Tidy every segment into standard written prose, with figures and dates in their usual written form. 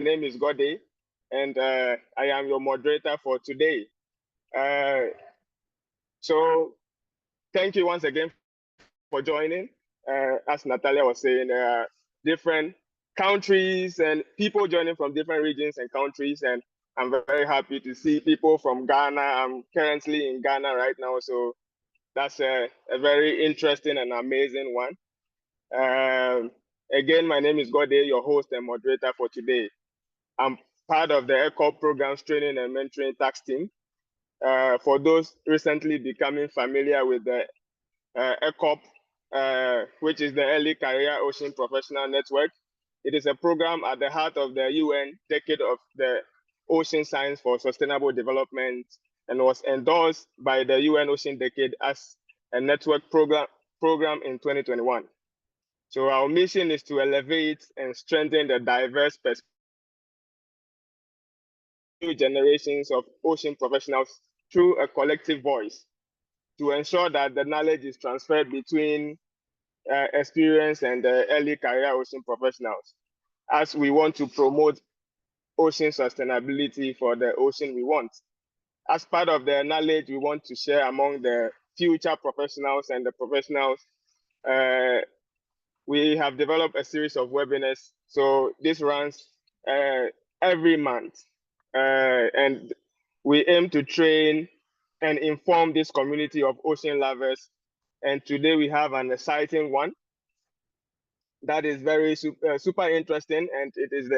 name is Gode, and I am your moderator for today. So thank you once again for joining. As Natalia was saying, different countries and people joining from different regions and countries, and I'm very happy to see people from Ghana. I'm currently in Ghana right now, so that's a very interesting and amazing one. Again, my name is Gode, your host and moderator for today. I'm part of the ECOP Programs Training and Mentoring Tax Team. For those recently becoming familiar with the ECOP, which is the Early Career Ocean Professional Network, it is a program at the heart of the UN Decade of the Ocean Science for Sustainable Development and was endorsed by the UN Ocean Decade as a network program in 2021. So our mission is to elevate and strengthen the diverse perspective new generations of ocean professionals through a collective voice to ensure that the knowledge is transferred between experienced and early career ocean professionals, as we want to promote ocean sustainability for the ocean we want. As part of the knowledge we want to share among the future professionals and the professionals, we have developed a series of webinars. So this runs every month. And we aim to train and inform this community of ocean lovers. And today we have an exciting one that is very super interesting, and it is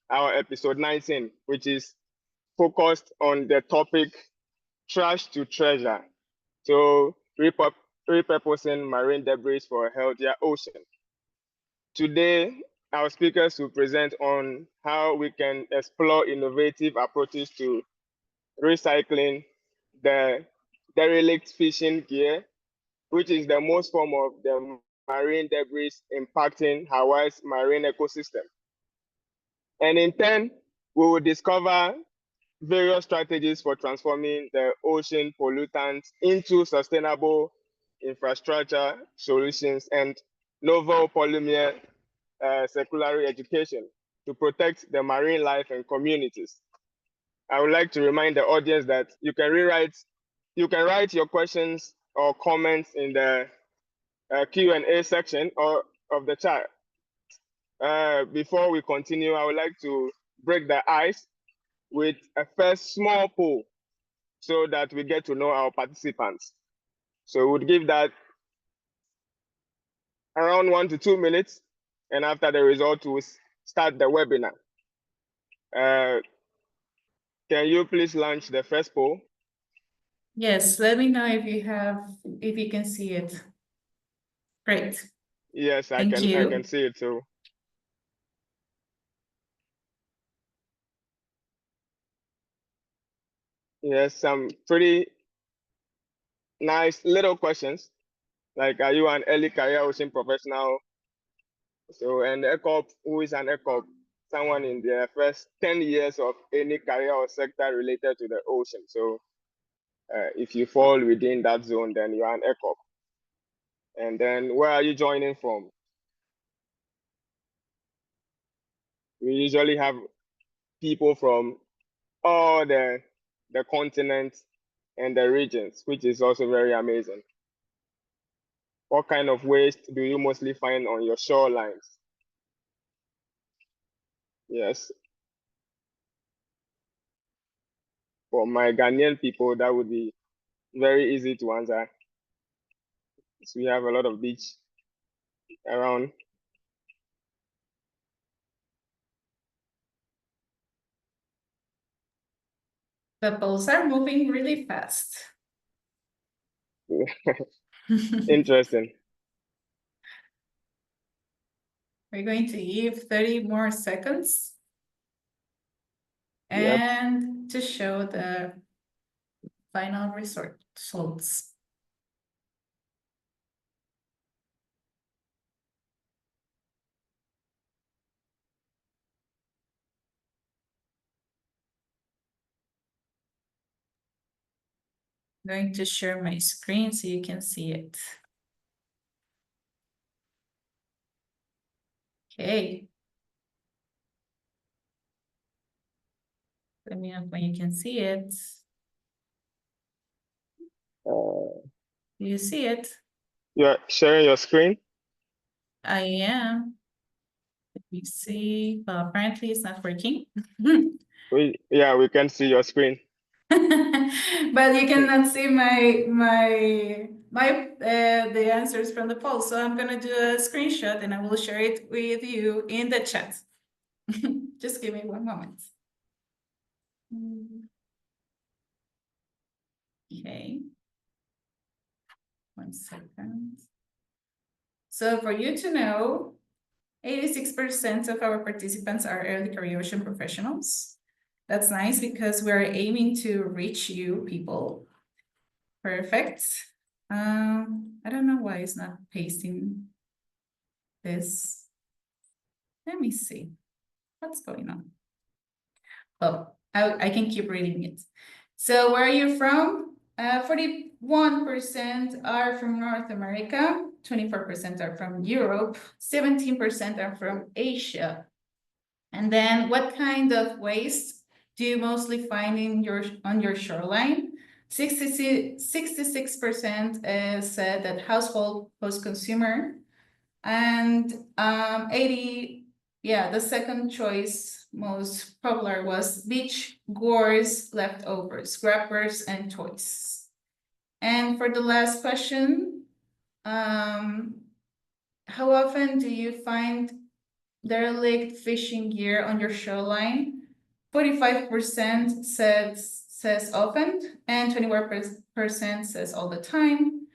our episode 19, which is focused on the topic trash to treasure. So repurposing marine debris for a healthier ocean. Today, our speakers will present on how we can explore innovative approaches to recycling the derelict fishing gear, which is the most form of the marine debris impacting Hawaii's marine ecosystem. And in turn, we will discover various strategies for transforming the ocean pollutants into sustainable infrastructure solutions and novel polymer circularity education to protect the marine life and communities. I would like to remind the audience that you can write your questions or comments in the Q&A section of the chat. Before we continue, I would like to break the ice with a first small poll so that we get to know our participants. So we would give that around 1 to 2 minutes, and after the result, we'll start the webinar. Can you please launch the first poll? Yes, let me know if you can see it. Great. Yes, I can see it too. Yes, some pretty nice little questions. Like, are you an early career ocean professional? So, and ECOP, who is an ECOP? Someone in their first 10 years of any career or sector related to the ocean. So if you fall within that zone, then you're an ECOP. And then where are you joining from? We usually have people from all the continents and the regions, which is also very amazing. What kind of waste do you mostly find on your shorelines? Yes. For my Ghanaian people, that would be very easy to answer. So we have a lot of beach around. The polls are moving really fast. Interesting. We're going to give 30 more seconds. And to show the final results. I'm going to share my screen so you can see it. Okay. Let me know when you can see it. Do you see it? You're sharing your screen? I am. Let me see. Well, apparently it's not working. We can see your screen. But you cannot see the answers from the poll. So I'm gonna do a screenshot and I will share it with you in the chat. Just give me one moment. Okay. 1 second. So for you to know, 86% of our participants are early career ocean professionals. That's nice because we're aiming to reach you people. Perfect. I don't know why it's not pasting this. Let me see what's going on. Oh, I can keep reading it. So where are you from? 41% are from North America, 24% are from Europe, 17% are from Asia. And then what kind of waste do you mostly find on your shoreline? 66% said that household post-consumer, and 80, the second choice most popular was beach gores, leftovers, scrappers, and toys. And for the last question, how often do you find derelict fishing gear on your shoreline? 45% says often, and 21% says all the time.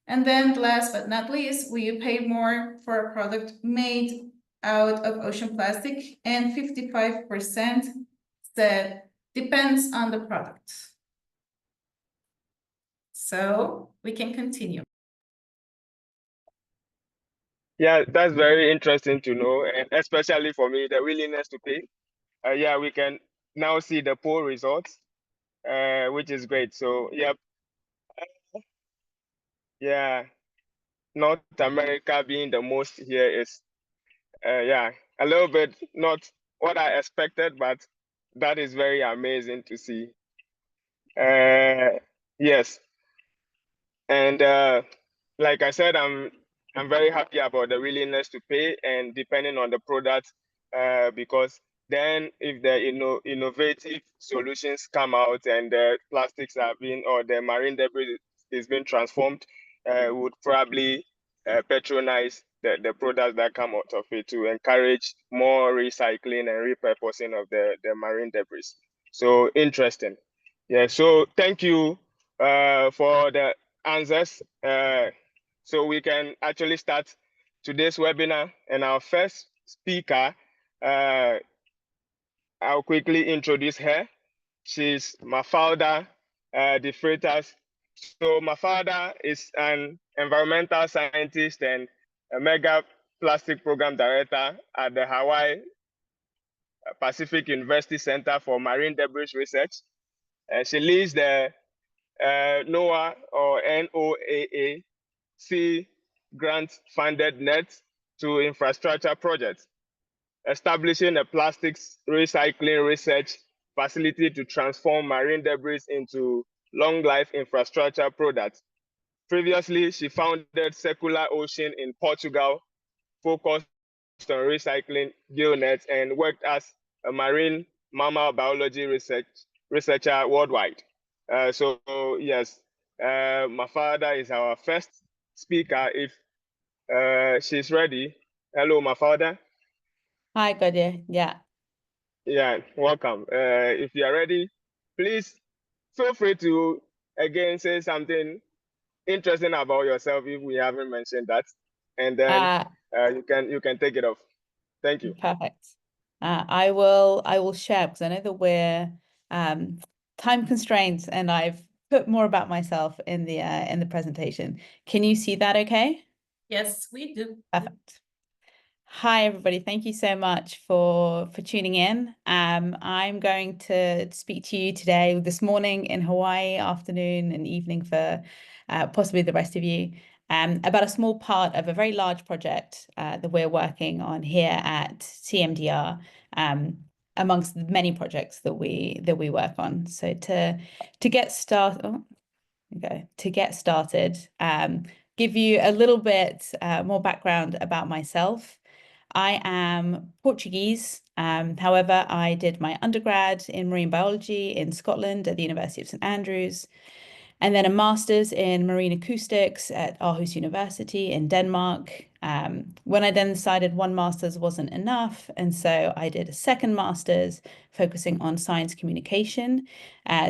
And then last but not least, will you pay more for a product made out of ocean plastic? And 55% said depends on the product. So we can continue. Yeah, that's very interesting to know, and especially for me, the willingness to pay. We can now see the poll results, which is great. So, North America being the most here is, a little bit not what I expected, but that is very amazing to see. Yes, and like I said, I'm very happy about the willingness to pay, and depending on the product, because then if the innovative solutions come out and the plastics are being, or the marine debris is being transformed, would probably patronize the products that come out of it to encourage more recycling and repurposing of the marine debris. So interesting. Yeah, so thank you for the answers. So we can actually start today's webinar, and our first speaker, I'll quickly introduce her. She's Mafalda de Freitas. So Mafalda is an environmental scientist and a mega plastic program director at the Hawaii Pacific University Center for Marine Debris Research. She leads the NOAA or NOAA grant-funded net to infrastructure projects, establishing a plastics recycling research facility to transform marine debris into long-life infrastructure products. Previously, she founded Circular Ocean in Portugal, focused on recycling gill nets, and worked as a marine mammal biology researcher worldwide. So yes, Mafalda is our first speaker. If she's ready. Hello, Mafalda. Hi, Godia. Yeah. Yeah, welcome. If you are ready, please feel free to again say something interesting about yourself if we haven't mentioned that, and then you can take it off. Thank you. Perfect. I will share because I know that we're time constraints, and I've put more about myself in the presentation. Can you see that okay? Yes, we do. Perfect. Hi, everybody. Thank you so much for tuning in. I'm going to speak to you today, this morning in Hawaii, afternoon and evening for possibly the rest of you, about a small part of a very large project that we're working on here at CMDR. amongst the many projects that we work on. So to get started, give you a little bit more background about myself. I am Portuguese. However, I did my undergrad in marine biology in Scotland at the University of St Andrews, and then a master's in marine acoustics at Aarhus University in Denmark. When I then decided one master's wasn't enough, and so I did a second master's focusing on science communication,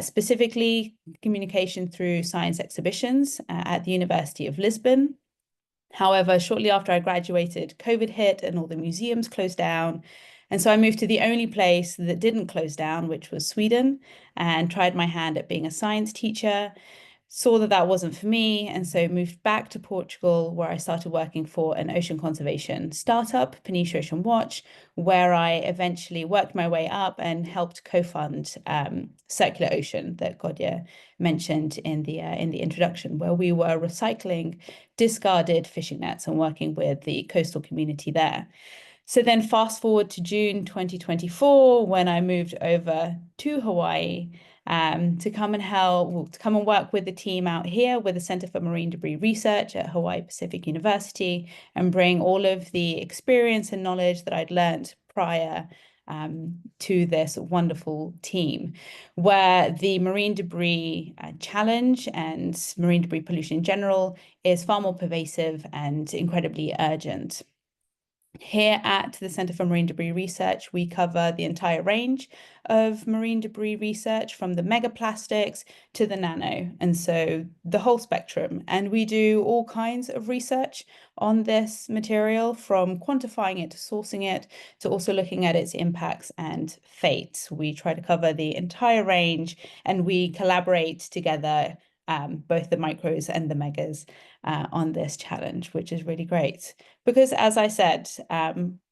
specifically communication through science exhibitions at the University of Lisbon. However, shortly after I graduated, COVID hit and all the museums closed down. And so I moved to the only place that didn't close down, which was Sweden, and tried my hand at being a science teacher. Saw that that wasn't for me, and so moved back to Portugal, where I started working for an ocean conservation startup, Peniche Ocean Watch, where I eventually worked my way up and helped co-fund Circular Ocean that Godia mentioned in the introduction, where we were recycling discarded fishing nets and working with the coastal community there. So then fast forward to June 2024, when I moved over to Hawaii to come and work with the team out here with the Center for Marine Debris Research at Hawaii Pacific University and bring all of the experience and knowledge that I'd learned prior to this wonderful team, where the marine debris challenge and marine debris pollution in general is far more pervasive and incredibly urgent. Here at the Center for Marine Debris Research, we cover the entire range of marine debris research, from the megaplastics to the nano, and so the whole spectrum. And we do all kinds of research on this material, from quantifying it to sourcing it, to also looking at its impacts and fate. We try to cover the entire range, and we collaborate together, both the micros and the megas, on this challenge, which is really great. Because, as I said,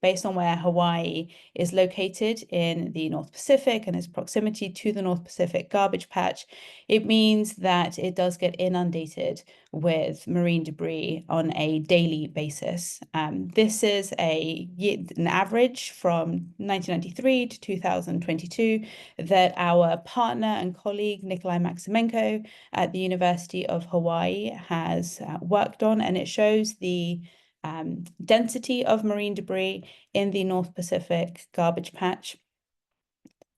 based on where Hawaii is located in the North Pacific and its proximity to the North Pacific garbage patch, it means that it does get inundated with marine debris on a daily basis. This is an average from 1993 to 2022 that our partner and colleague Nikolai Maximenko at the University of Hawaii has worked on, and it shows the density of marine debris in the North Pacific garbage patch.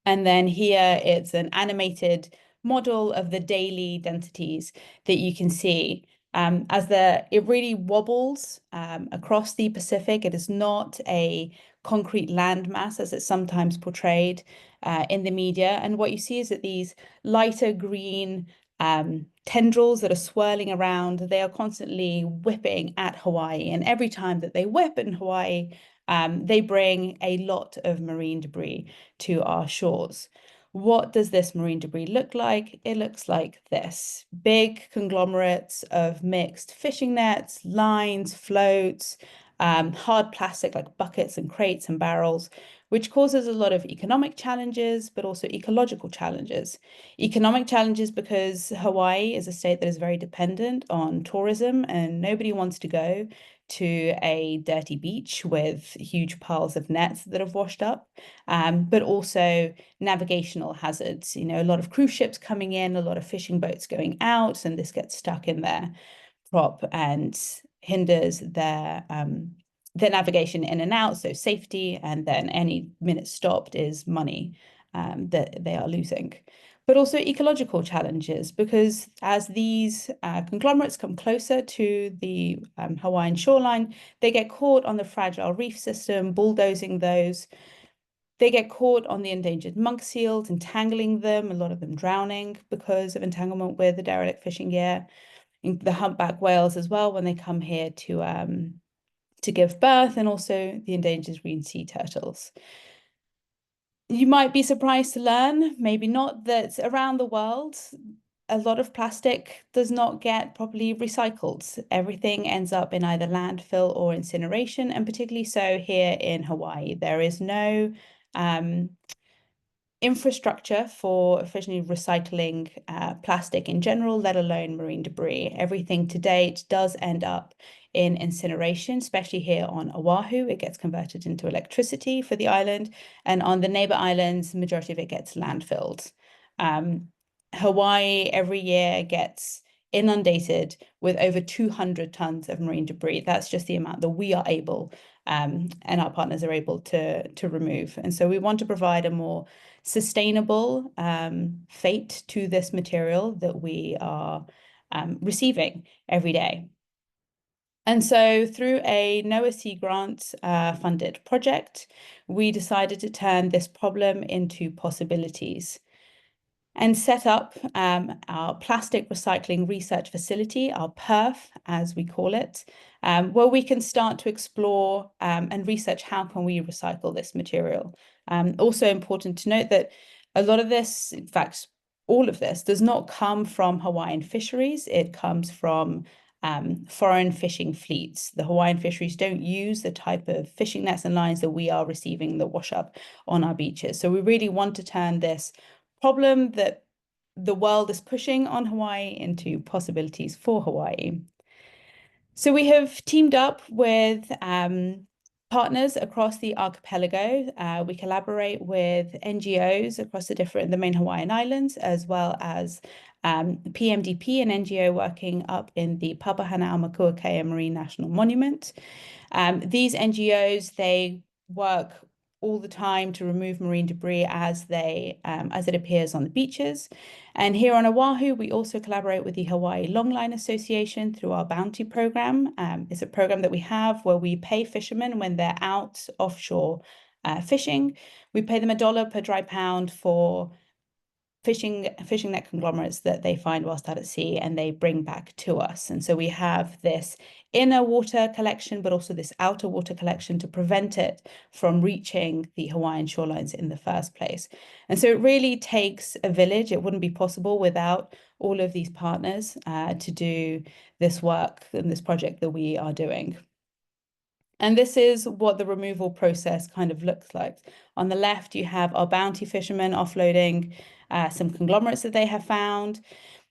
And then here it's an animated model of the daily densities that you can see. It really wobbles across the Pacific. It is not a concrete landmass as it's sometimes portrayed in the media. And what you see is that these lighter green tendrils that are swirling around, they are constantly whipping at Hawaii. And every time that they whip in Hawaii, they bring a lot of marine debris to our shores. What does this marine debris look like? It looks like this: big conglomerates of mixed fishing nets, lines, floats, hard plastic like buckets and crates and barrels, which causes a lot of economic challenges, but also ecological challenges. Economic challenges because Hawaii is a state that is very dependent on tourism, and nobody wants to go to a dirty beach with huge piles of nets that have washed up, but also navigational hazards. You know, a lot of cruise ships coming in, a lot of fishing boats going out, and this gets stuck in their prop and hinders their navigation in and out, so safety, and then any minute stopped is money that they are losing. But also ecological challenges, because as these conglomerates come closer to the Hawaiian shoreline, they get caught on the fragile reef system, bulldozing those. They get caught on the endangered monk seals, entangling them, a lot of them drowning because of entanglement with the derelict fishing gear. The humpback whales as well, when they come here to give birth, and also the endangered green sea turtles. You might be surprised to learn, maybe not, that around the world, a lot of plastic does not get properly recycled. Everything ends up in either landfill or incineration, and particularly so here in Hawaii. There is no infrastructure for efficiently recycling plastic in general, let alone marine debris. Everything to date does end up in incineration, especially here on Oahu. It gets converted into electricity for the island, and on the neighbor islands, the majority of it gets landfilled. Hawaii every year gets inundated with over 200 tons of marine debris. That's just the amount that we are able and our partners are able to remove. And so we want to provide a more sustainable fate to this material that we are receiving every day. And so through a NOAA grant funded project, we decided to turn this problem into possibilities and set up our plastic recycling research facility, our PERF, as we call it, where we can start to explore and research how can we recycle this material. Also important to note that a lot of this, in fact, all of this does not come from Hawaiian fisheries. It comes from foreign fishing fleets. The Hawaiian fisheries don't use the type of fishing nets and lines that we are receiving that wash up on our beaches. So we really want to turn this problem that the world is pushing on Hawaii into possibilities for Hawaii. So we have teamed up with partners across the archipelago. We collaborate with NGOs across the main Hawaiian islands, as well as PMDP, an NGO working up in the Papahanaumakuakea Marine National Monument. These NGOs, they work all the time to remove marine debris as it appears on the beaches. And here on Oahu, we also collaborate with the Hawaii Longline Association through our bounty program. It's a program that we have where we pay fishermen when they're out offshore fishing. We pay them $1 per dry pound for fishing net conglomerates that they find whilst out at sea, and they bring back to us. And so we have this inner water collection, but also this outer water collection to prevent it from reaching the Hawaiian shorelines in the first place. And so it really takes a village. It wouldn't be possible without all of these partners to do this work and this project that we are doing. And this is what the removal process kind of looks like. On the left, you have our bounty fishermen offloading some conglomerates that they have found.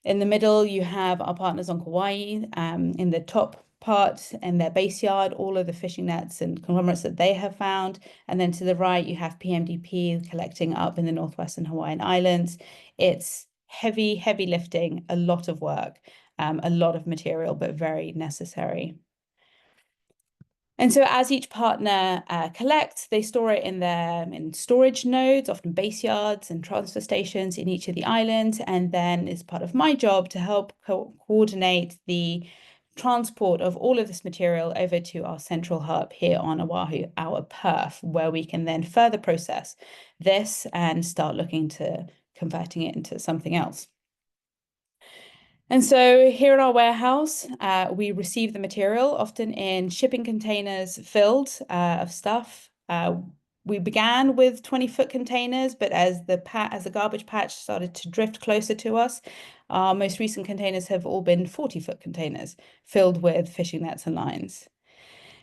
In the middle, you have our partners on Kauai. In the top part, in their base yard, all of the fishing nets and conglomerates that they have found. And then to the right, you have PMDP collecting up in the northwestern Hawaiian Islands. It's heavy, heavy lifting, a lot of work, a lot of material, but very necessary. And so as each partner collects, they store it in storage nodes, often base yards and transfer stations in each of the islands. And then it's part of my job to help coordinate the transport of all of this material over to our central hub here on Oahu, our PERF, where we can then further process this and start looking to converting it into something else. And so here at our warehouse, we receive the material often in shipping containers filled of stuff. We began with 20-foot containers, but as the garbage patch started to drift closer to us, our most recent containers have all been 40-foot containers filled with fishing nets and lines.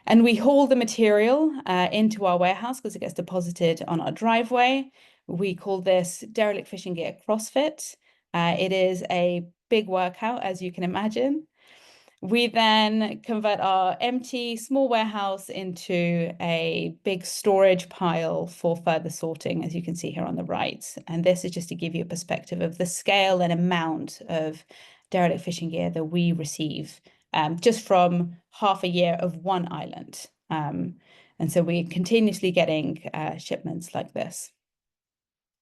And we haul the material into our warehouse because it gets deposited on our driveway. We call this derelict fishing gear CrossFit. It is a big workout, as you can imagine. We then convert our empty small warehouse into a big storage pile for further sorting, as you can see here on the right. And this is just to give you a perspective of the scale and amount of derelict fishing gear that we receive just from half a year of one island. And so we're continuously getting shipments like this.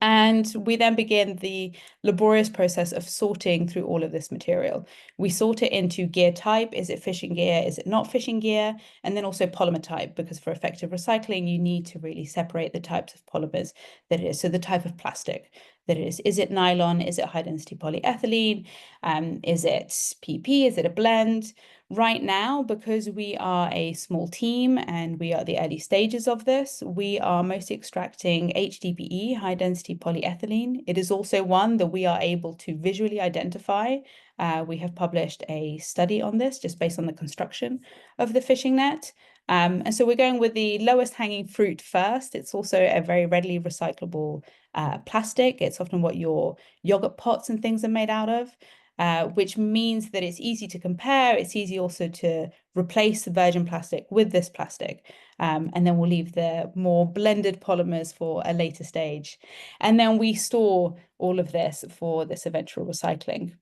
And we then begin the laborious process of sorting through all of this material. We sort it into gear type. Is it fishing gear? Is it not fishing gear? And then also polymer type, because for effective recycling, you need to really separate the types of polymers that it is. So the type of plastic that it is. Is it nylon? Is it high density polyethylene? Is it PP? Is it a blend? Right now, because we are a small team and we are at the early stages of this, we are mostly extracting HDPE, high density polyethylene. It is also one that we are able to visually identify. We have published a study on this just based on the construction of the fishing net. And so we're going with the lowest hanging fruit first. It's also a very readily recyclable plastic. It's often what your yogurt pots and things are made out of. which means that it's easy to compare. It's easy also to replace the virgin plastic with this plastic. And then we'll leave the more blended polymers for a later stage. And then we store all of this for this eventual recycling.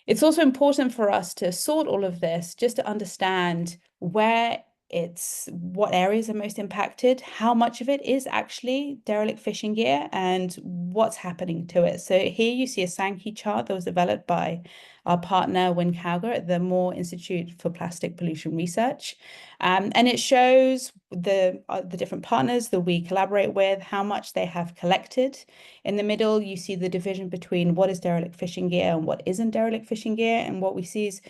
It's also important for us to sort all of this just to understand what areas are most impacted, how much of it is actually derelict fishing gear, and what's happening to it. So here you see a Sankey chart that was developed by our partner Wynne Cowger at the Moore Institute for Plastic Pollution Research. And it shows the different partners that we collaborate with, how much they have collected. In the middle, you see the division between what is derelict fishing gear and what isn't derelict fishing gear. And what we see is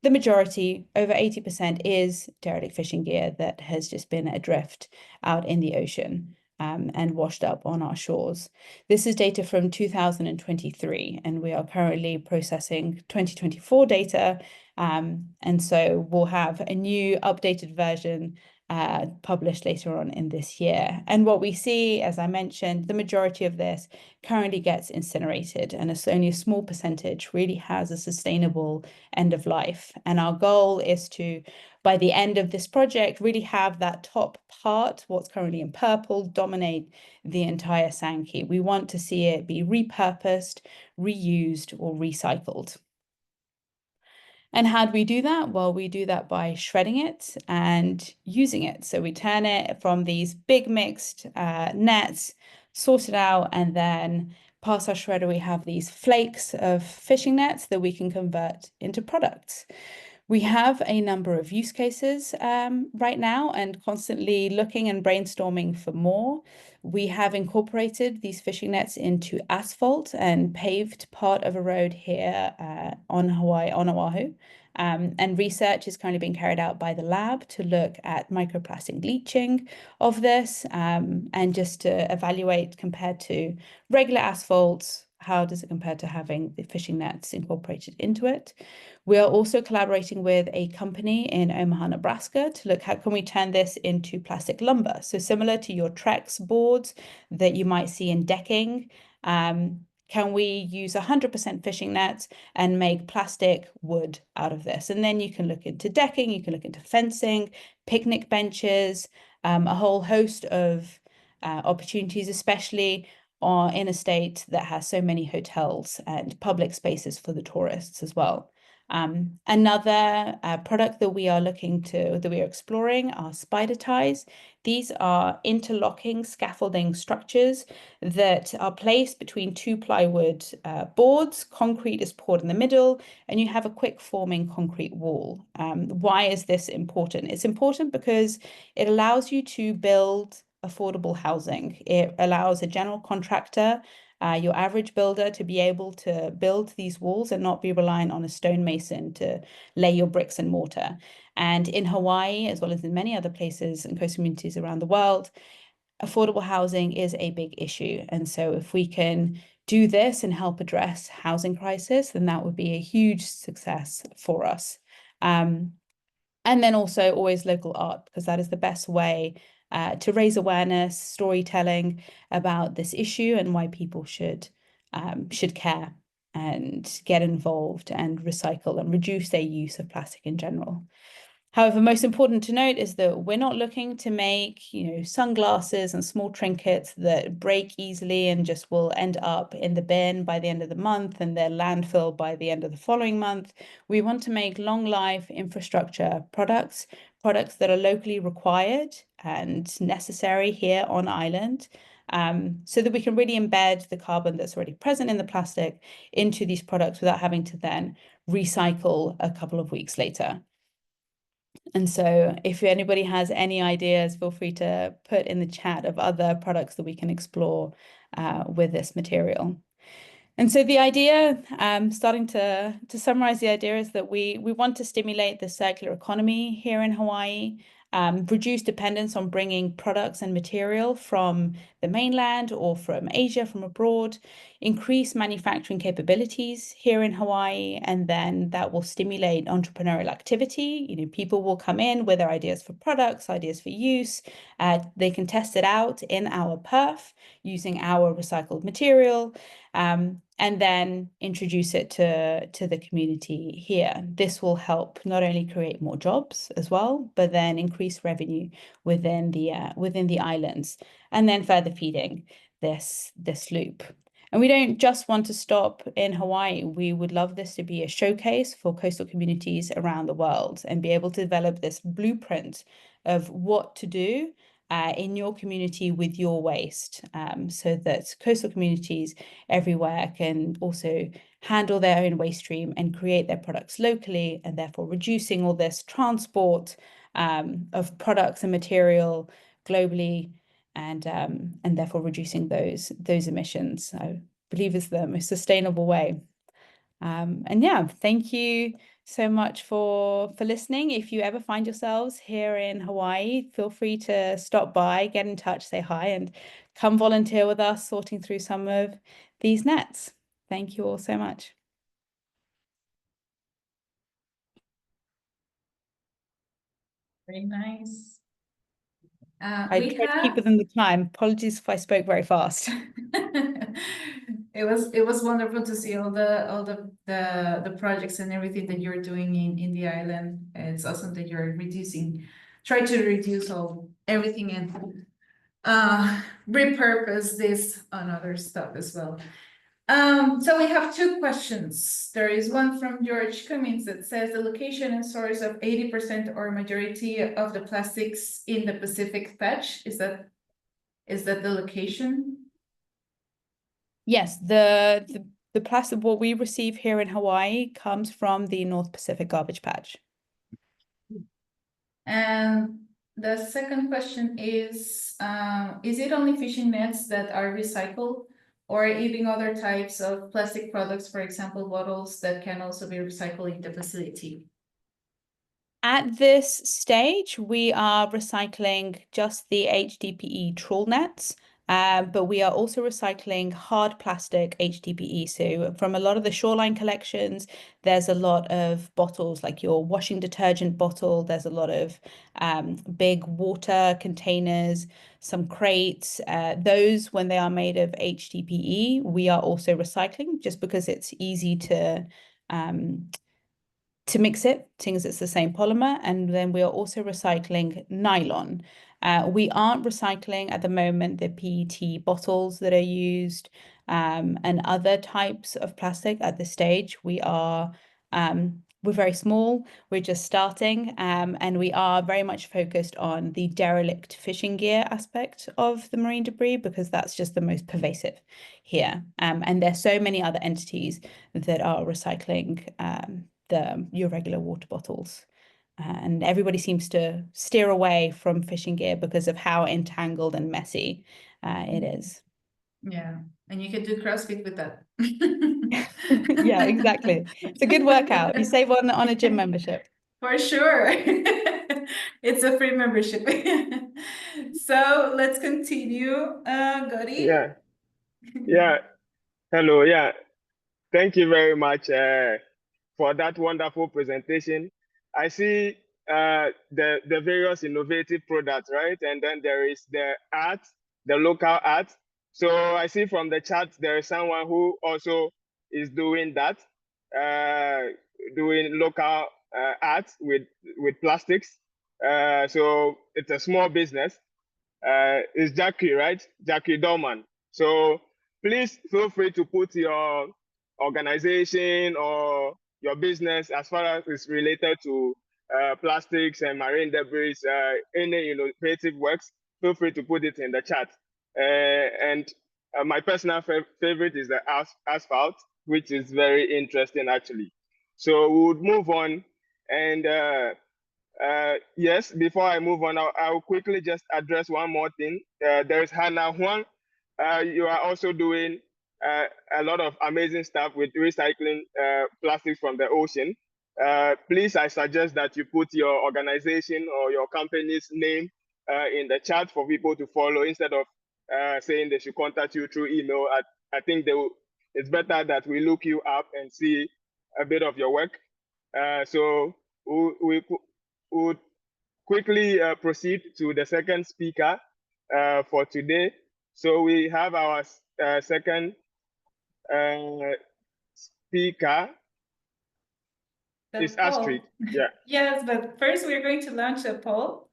the majority, over 80%, is derelict fishing gear that has just been adrift out in the ocean and washed up on our shores. This is data from 2023, and we are currently processing 2024 data. And so we'll have a new updated version published later on in this year. And what we see, as I mentioned, the majority of this currently gets incinerated, and it's only a small percentage really has a sustainable end of life. And our goal is to, by the end of this project, really have that top part, what's currently in purple, dominate the entire Sankey. We want to see it be repurposed, reused, or recycled. And how do we do that? Well, we do that by shredding it and using it. So we turn it from these big mixed nets, sort it out, and then past our shredder, we have these flakes of fishing nets that we can convert into products. We have a number of use cases right now and constantly looking and brainstorming for more. We have incorporated these fishing nets into asphalt and paved part of a road here on Hawaii, on Oahu. And research is currently being carried out by the lab to look at microplastic leaching of this and just to evaluate compared to regular asphalt, how does it compare to having the fishing nets incorporated into it? We are also collaborating with a company in Omaha, Nebraska to look how can we turn this into plastic lumber. So similar to your Trex boards that you might see in decking, can we use 100% fishing nets and make plastic wood out of this? And then you can look into decking, you can look into fencing, picnic benches, a whole host of opportunities, especially in a state that has so many hotels and public spaces for the tourists as well. Another product that we are exploring are spider ties. These are interlocking scaffolding structures that are placed between two plywood boards. Concrete is poured in the middle, and you have a quick forming concrete wall. Why is this important? It's important because it allows you to build affordable housing. It allows a general contractor, your average builder, to be able to build these walls and not be reliant on a stonemason to lay your bricks and mortar. And in Hawaii, as well as in many other places and coastal communities around the world, affordable housing is a big issue. And so if we can do this and help address housing crisis, then that would be a huge success for us. And then also always local art, because that is the best way to raise awareness, storytelling about this issue and why people should care and get involved and recycle and reduce their use of plastic in general. However, most important to note is that we're not looking to make, sunglasses and small trinkets that break easily and just will end up in the bin by the end of the month and their landfill by the end of the following month. We want to make long life infrastructure products that are locally required and necessary here on island, so that we can really embed the carbon that's already present in the plastic into these products without having to then recycle a couple of weeks later. And so if anybody has any ideas, feel free to put in the chat of other products that we can explore with this material. And so the idea, starting to summarize the idea, is that we want to stimulate the circular economy here in Hawaii, reduce dependence on bringing products and material from the mainland or from Asia, from abroad, increase manufacturing capabilities here in Hawaii, and then that will stimulate entrepreneurial activity. People will come in with their ideas for products, ideas for use. They can test it out in our perf using our recycled material. and then introduce it to the community here. This will help not only create more jobs as well, but then increase revenue within the islands, and then further feeding this loop. And we don't just want to stop in Hawaii. We would love this to be a showcase for coastal communities around the world and be able to develop this blueprint of what to do in your community with your waste, so that coastal communities everywhere can also handle their own waste stream and create their products locally, and therefore reducing all this transport of products and material globally, and therefore reducing those emissions. I believe is the most sustainable way. And yeah, thank you so much for listening. If you ever find yourselves here in Hawaii, feel free to stop by, get in touch, say hi, and come volunteer with us sorting through some of these nets. Thank you all so much. Very nice. I tried to keep within the time. Apologies if I spoke very fast. It was wonderful to see all the projects and everything that you're doing in the island. It's awesome that you're try to reduce everything and repurpose this on other stuff as well. So we have two questions. There is one from George Cummings that says the location and source of 80% or majority of the plastics in the Pacific patch, is that the location? Yes, the plastic what we receive here in Hawaii comes from the North Pacific garbage patch. And the second question is it only fishing nets that are recycled, or even other types of plastic products, for example, bottles that can also be recycled in the facility? At this stage, we are recycling just the HDPE trawl nets, but we are also recycling hard plastic HDPE. So from a lot of the shoreline collections, there's a lot of bottles, like your washing detergent bottle. There's a lot of big water containers, some crates. Those, when they are made of HDPE, we are also recycling just because it's easy to mix it, since it's the same polymer. And then we are also recycling nylon. We aren't recycling at the moment the PET bottles that are used and other types of plastic at this stage. We're very small, we're just starting, and we are very much focused on the derelict fishing gear aspect of the marine debris, because that's just the most pervasive here. And there's so many other entities that are recycling your regular water bottles. And everybody seems to steer away from fishing gear because of how entangled and messy it is. Yeah, and you can do CrossFit with that. Yeah, exactly. It's a good workout. You save on a gym membership. For sure. It's a free membership. So let's continue. Gauri? Yeah. Hello. Yeah. Thank you very much for that wonderful presentation. I see the various innovative products, right? And then there is the art, the local art. So I see from the chat, there is someone who also is doing that, doing local art with plastics. So it's a small business. It's Jackie, right? Jackie Dolman. So please feel free to put your organization or your business as far as it's related to plastics and marine debris, any innovative works, feel free to put it in the chat. And my personal favorite is the asphalt, which is very interesting actually. So we would move on, and yes, before I move on, I'll quickly just address one more thing. There's Hannah Huang. You are also doing a lot of amazing stuff with recycling plastics from the ocean. Please, I suggest that you put your organization or your company's name in the chat for people to follow, instead of saying they should contact you through email. I think it's better that we look you up and see a bit of your work. So we would quickly proceed to the second speaker for today. So we have our second speaker is Astrid. Yeah. Yes, but first we're going to launch a poll.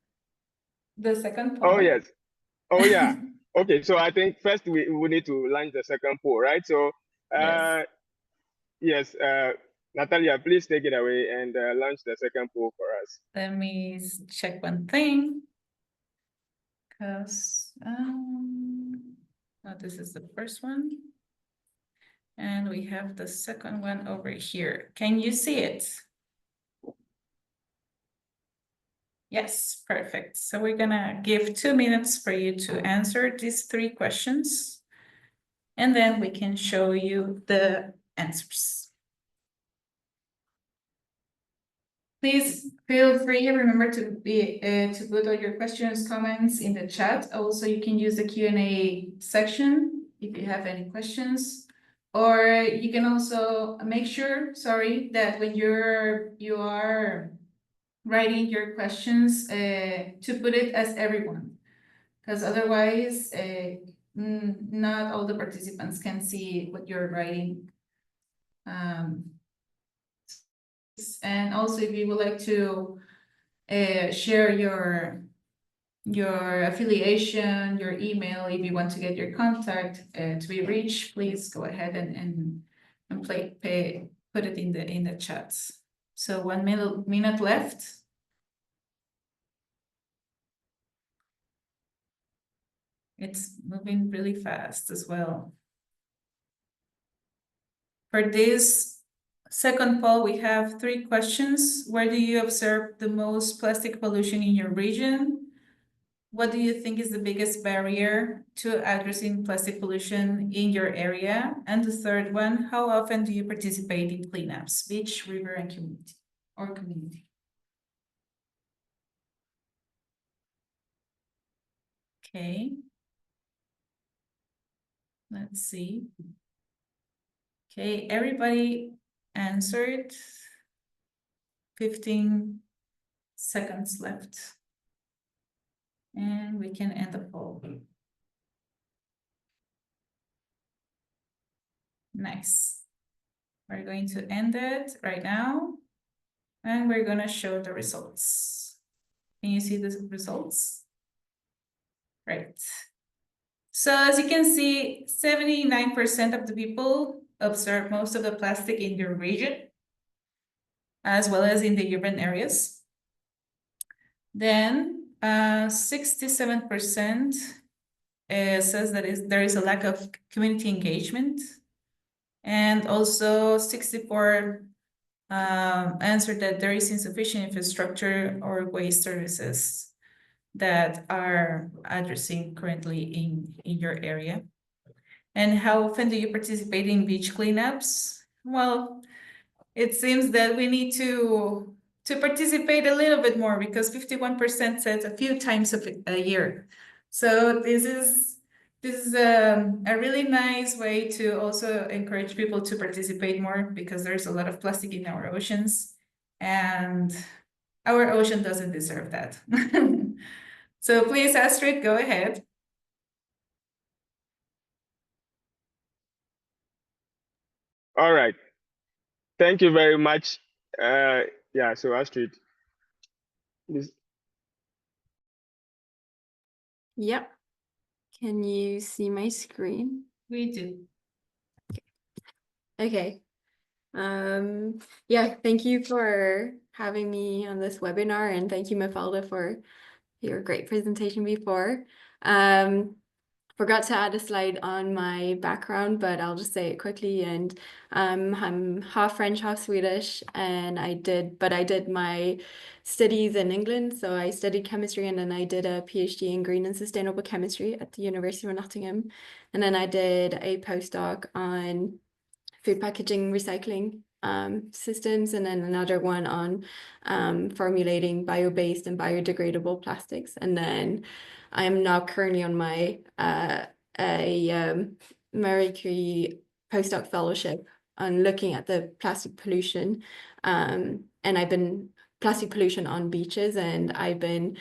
The second poll. Oh, yes. Oh, yeah. Okay, so I think first we need to launch the second poll, right? So, yes, Natalia, please take it away and launch the second poll for us. Let me check one thing. Because this is the first one. And we have the second one over here. Can you see it? Yes, perfect. So we're gonna give 2 minutes for you to answer these 3 questions. And then we can show you the answers. Please feel free, remember to put all your questions, comments in the chat. Also, you can use the Q&A section if you have any questions. Or you can also make sure, that when you are writing your questions, to put it as everyone. Because otherwise, not all the participants can see what you're writing. And also, if you would like to share your affiliation, your email, if you want to get your contact to be reached, please go ahead and put it in the chats. So 1 minute left. It's moving really fast as well. For this second poll, we have 3 questions. Where do you observe the most plastic pollution in your region? What do you think is the biggest barrier to addressing plastic pollution in your area? And the third one, how often do you participate in cleanups, beach, river, and community? Okay. Let's see. Okay, everybody answered. 15 seconds left. And we can end the poll. Nice. We're going to end it right now. And we're going to show the results. Can you see the results? Right. So as you can see, 79% of the people observe most of the plastic in your region, as well as in the urban areas. Then 67% says that there is a lack of community engagement. And also 64 answered that there is insufficient infrastructure or waste services that are addressing currently in your area. And how often do you participate in beach cleanups? Well, it seems that we need to participate a little bit more, because 51% said a few times a year. So this is a really nice way to also encourage people to participate more, because there's a lot of plastic in our oceans, and our ocean doesn't deserve that. So please, Astrid, go ahead. All right. Thank you very much. Yeah, so Astrid. Yep. Can you see my screen? We do. Okay. Yeah, thank you for having me on this webinar, and thank you, Mafalda, for your great presentation before. Forgot to add a slide on my background, but I'll just say it quickly. And I'm half French, half Swedish, and I did my studies in England. So I studied chemistry, and then I did a PhD in green and sustainable chemistry at the University of Nottingham. And then I did a postdoc on food packaging recycling systems, and then another one on formulating bio-based and biodegradable plastics. And then I am now currently on my Marie Curie postdoc fellowship on looking at the plastic pollution, and I've been plastic pollution on beaches, and I've been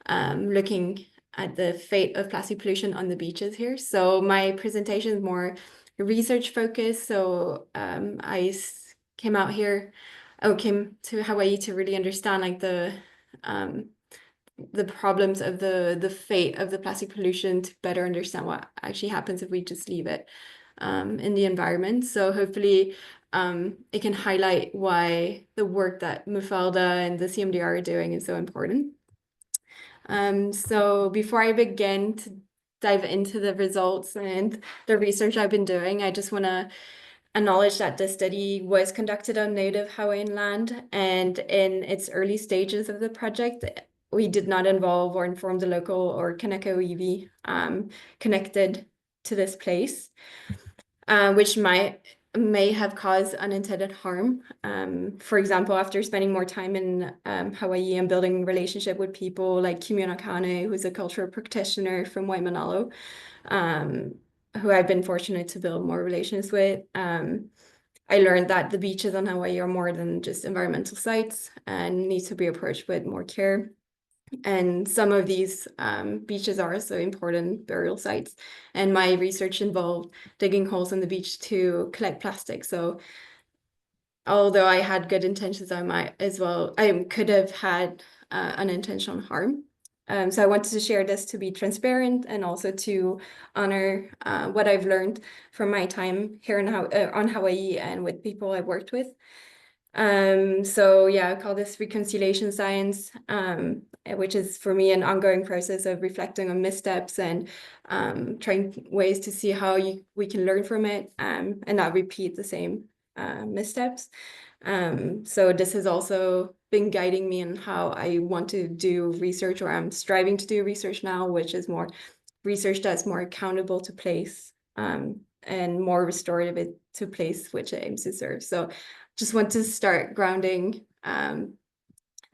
looking at the fate of plastic pollution on the beaches here. So my presentation is more research focus. So came out here, came to Hawaii to really understand like the problems of the fate of the plastic pollution, to better understand what actually happens if we just leave it in the environment. So hopefully it can highlight why the work that Mafalda and the CMDR are doing is so important. So before I begin to dive into the results and the research I've been doing, I just want to acknowledge that the study was conducted on native Hawaiian land, and in its early stages of the project, we did not involve or inform the local or Kanaka iwi connected to this place, which may have caused unintended harm. For example, after spending more time in Hawaii and building a relationship with people like Kimio Nakane, who's a cultural practitioner from Waimanalo, who I've been fortunate to build more relations with, I learned that the beaches on Hawaii are more than just environmental sites and need to be approached with more care. And some of these beaches are also important burial sites. And my research involved digging holes in the beach to collect plastic. So although I had good intentions, I could have had unintentional harm. So I wanted to share this to be transparent and also to honor what I've learned from my time here on Hawaii and with people I've worked with. So yeah, I call this reconciliation science, which is for me an ongoing process of reflecting on missteps and trying ways to see how we can learn from it and not repeat the same missteps. So this has also been guiding me in how I want to do research, or I'm striving to do research now, which is more research that's more accountable to place and more restorative to place, which it aims to serve. So just want to start grounding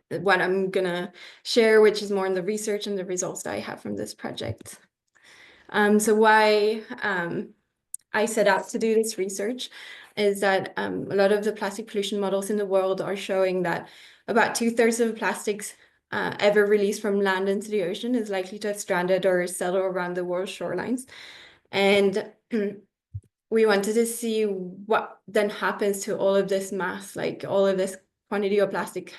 what I'm gonna share, which is more in the research and the results that I have from this project. So why I set out to do this research is that a lot of the plastic pollution models in the world are showing that about 2/3 of the plastics ever released from land into the ocean is likely to have stranded or settle around the world's shorelines. And we wanted to see what then happens to all of this mass, like all of this quantity of plastic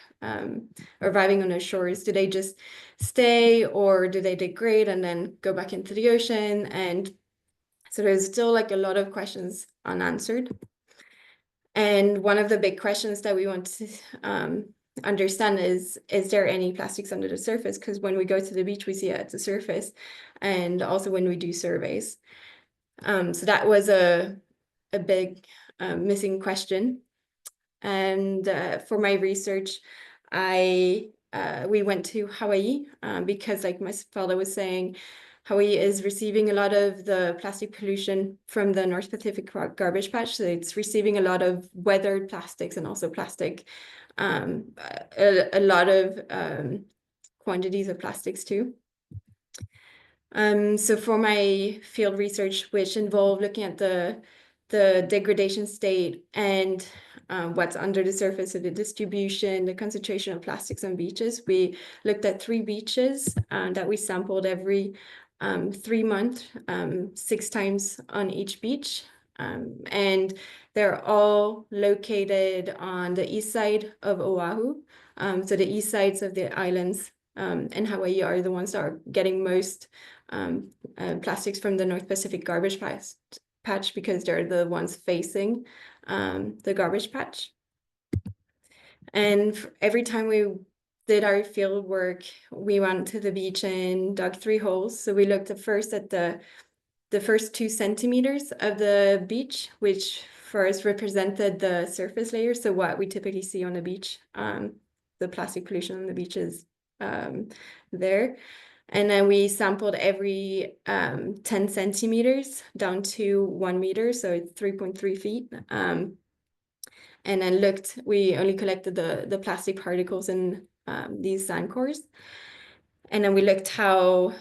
arriving on our shores. Do they just stay, or do they degrade and then go back into the ocean? And so there's still like a lot of questions unanswered. And one of the big questions that we want to understand is there any plastics under the surface? Because when we go to the beach, we see it at the surface, and also when we do surveys. So that was a big missing question. And for my research, we went to Hawaii because, like my father was saying, Hawaii is receiving a lot of the plastic pollution from the North Pacific garbage patch. So it's receiving a lot of weathered plastics and also plastic, a lot of quantities of plastics too. So for my field research, which involved looking at the degradation state and what's under the surface of the distribution, the concentration of plastics on beaches, we looked at 3 beaches that we sampled every 3 months, 6 times on each beach. And they're all located on the east side of Oahu. So the east sides of the islands in Hawaii are the ones that are getting most plastics from the North Pacific garbage patch because they're the ones facing the garbage patch. And every time we did our field work, we went to the beach and dug 3 holes. So we looked at first at the first 2 centimeters of the beach, which first represented the surface layer. So what we typically see on the beach, the plastic pollution on the beach is there. And then we sampled every 10 centimeters down to 1 meter, so it's 3.3 feet. And then we only collected the plastic particles in these sand cores. And then we looked how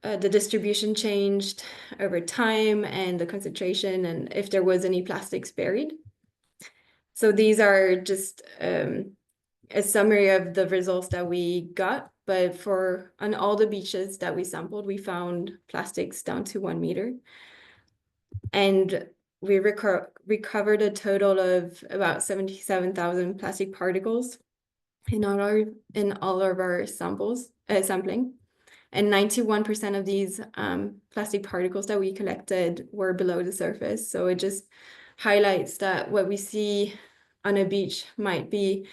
the distribution changed over time and the concentration and if there was any plastics buried. So these are just a summary of the results that we got. But on all the beaches that we sampled, we found plastics down to 1 meter. And we recovered a total of about 77,000 plastic particles in all of our sampling. And 91% of these plastic particles that we collected were below the surface. So it just highlights that what we see on a beach might be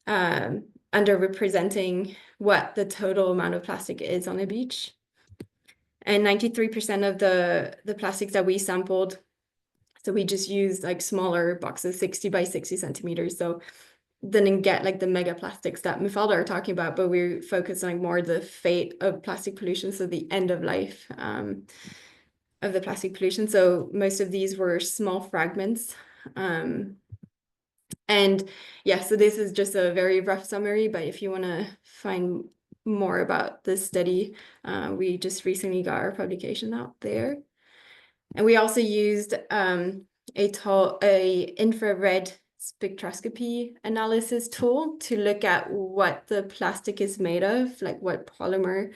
underrepresenting what the total amount of plastic is on a beach. And 93% of the plastics that we sampled, so we just used like smaller boxes, 60 by 60 centimeters. So didn't get like the mega plastics that Mafalda are talking about, but we focused on like more the fate of plastic pollution, so the end of life of the plastic pollution. So most of these were small fragments. And yeah, so this is just a very rough summary, but if you want to find more about this study, we just recently got our publication out there. And we also used a infrared spectroscopy analysis tool to look at what the plastic is made of, like what polymer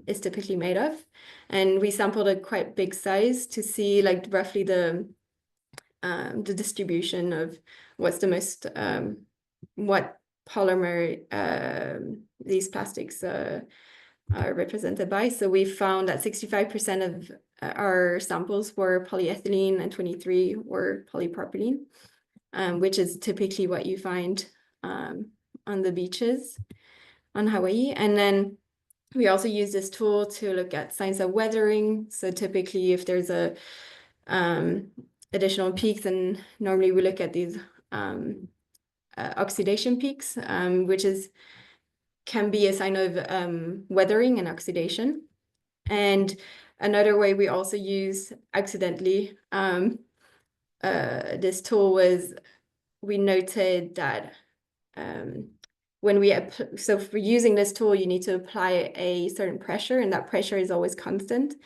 is typically made of. And we sampled a quite big size to see like roughly the distribution of what's the most, what polymer these plastics are represented by. So we found that 65% of our samples were polyethylene and 23 were polypropylene, which is typically what you find on the beaches on Hawaii. And then we also use this tool to look at signs of weathering. So typically if there's a additional peaks, and normally we look at these oxidation peaks, which can be a sign of weathering and oxidation. And another way we also use accidentally this tool was we noted that when so for using this tool, you need to apply a certain pressure, and that pressure is always constant.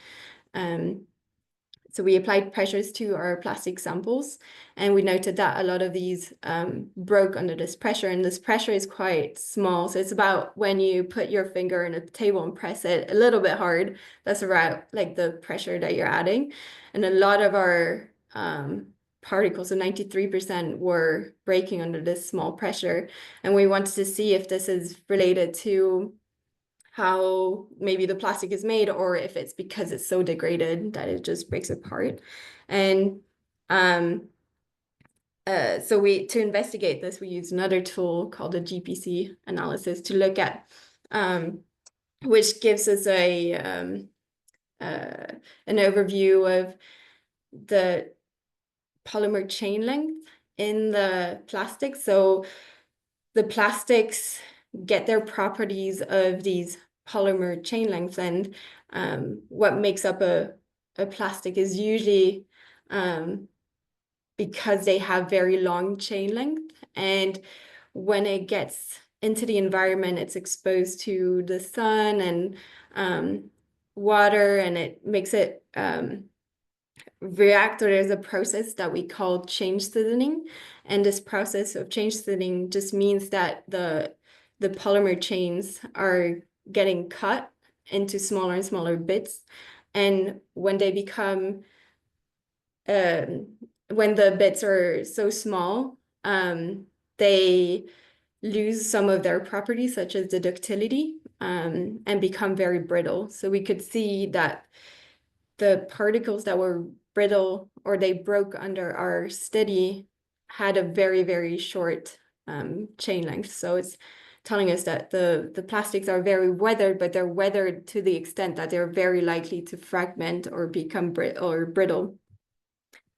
So we applied pressures to our plastic samples, and we noted that a lot of these broke under this pressure, and this pressure is quite small. So it's about when you put your finger on a table and press it a little bit hard, that's around like the pressure that you're adding. And a lot of our particles, so 93% were breaking under this small pressure. And we wanted to see if this is related to how maybe the plastic is made, or if it's because it's so degraded that it just breaks apart. And so to investigate this, we use another tool called a GPC analysis to look at, which gives us an overview of the polymer chain length in the plastic. So the plastics get their properties of these polymer chain lengths, and what makes up a plastic is usually because they have very long chain length, and when it gets into the environment, it's exposed to the sun and water, and it makes it react, or there's a process that we call change thickening. And this process of change thickening just means that the polymer chains are getting cut into smaller and smaller bits. And when they become, when the bits are so small, they lose some of their properties, such as the ductility, and become very brittle. So we could see that the particles that were brittle, or they broke under our study, had a very, very short chain length. So it's telling us that the plastics are very weathered, but they're weathered to the extent that they're very likely to fragment or become brittle.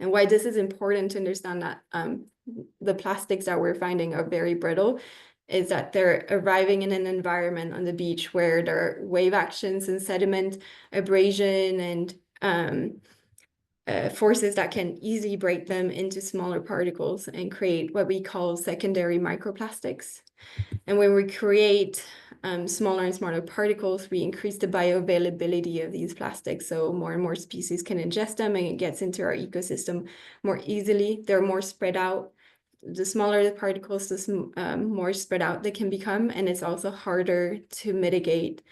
And why this is important to understand that the plastics that we're finding are very brittle is that they're arriving in an environment on the beach where there are wave actions and sediment abrasion and forces that can easily break them into smaller particles and create what we call secondary microplastics. And when we create smaller and smaller particles, we increase the bioavailability of these plastics. So more and more species can ingest them, and it gets into our ecosystem more easily. They're more spread out. The smaller the particles, the more spread out they can become. And it's also harder to mitigate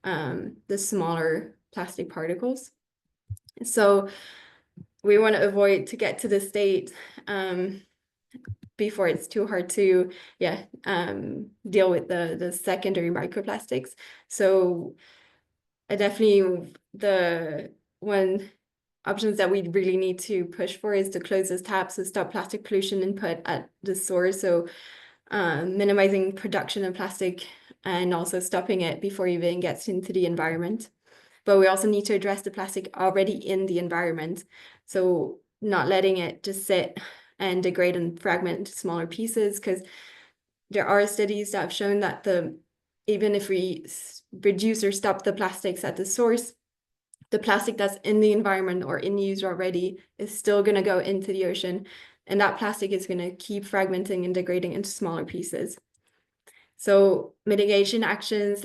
the smaller plastic particles. So we want to avoid to get to the state before it's too hard to deal with the secondary microplastics. So definitely the one options that we really need to push for is to close those taps, to stop plastic pollution input at the source. So minimizing production of plastic and also stopping it before it even gets into the environment. But we also need to address the plastic already in the environment. So not letting it just sit and degrade and fragment into smaller pieces, because there are studies that have shown that even if we reduce or stop the plastics at the source, the plastic that's in the environment or in use already is still going to go into the ocean, and that plastic is going to keep fragmenting and degrading into smaller pieces. So mitigation actions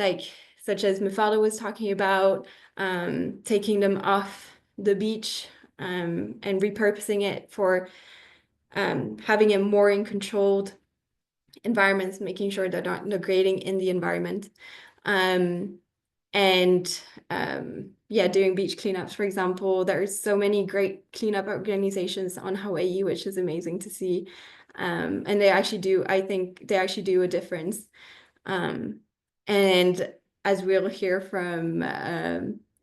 such as Mafalda was talking about, taking them off the beach and repurposing it for having it more in controlled environments, making sure they're not degrading in the environment. Doing beach cleanups, for example. There's so many great cleanup organizations on Hawaii, which is amazing to see. And I think they actually do a difference. And as we'll hear from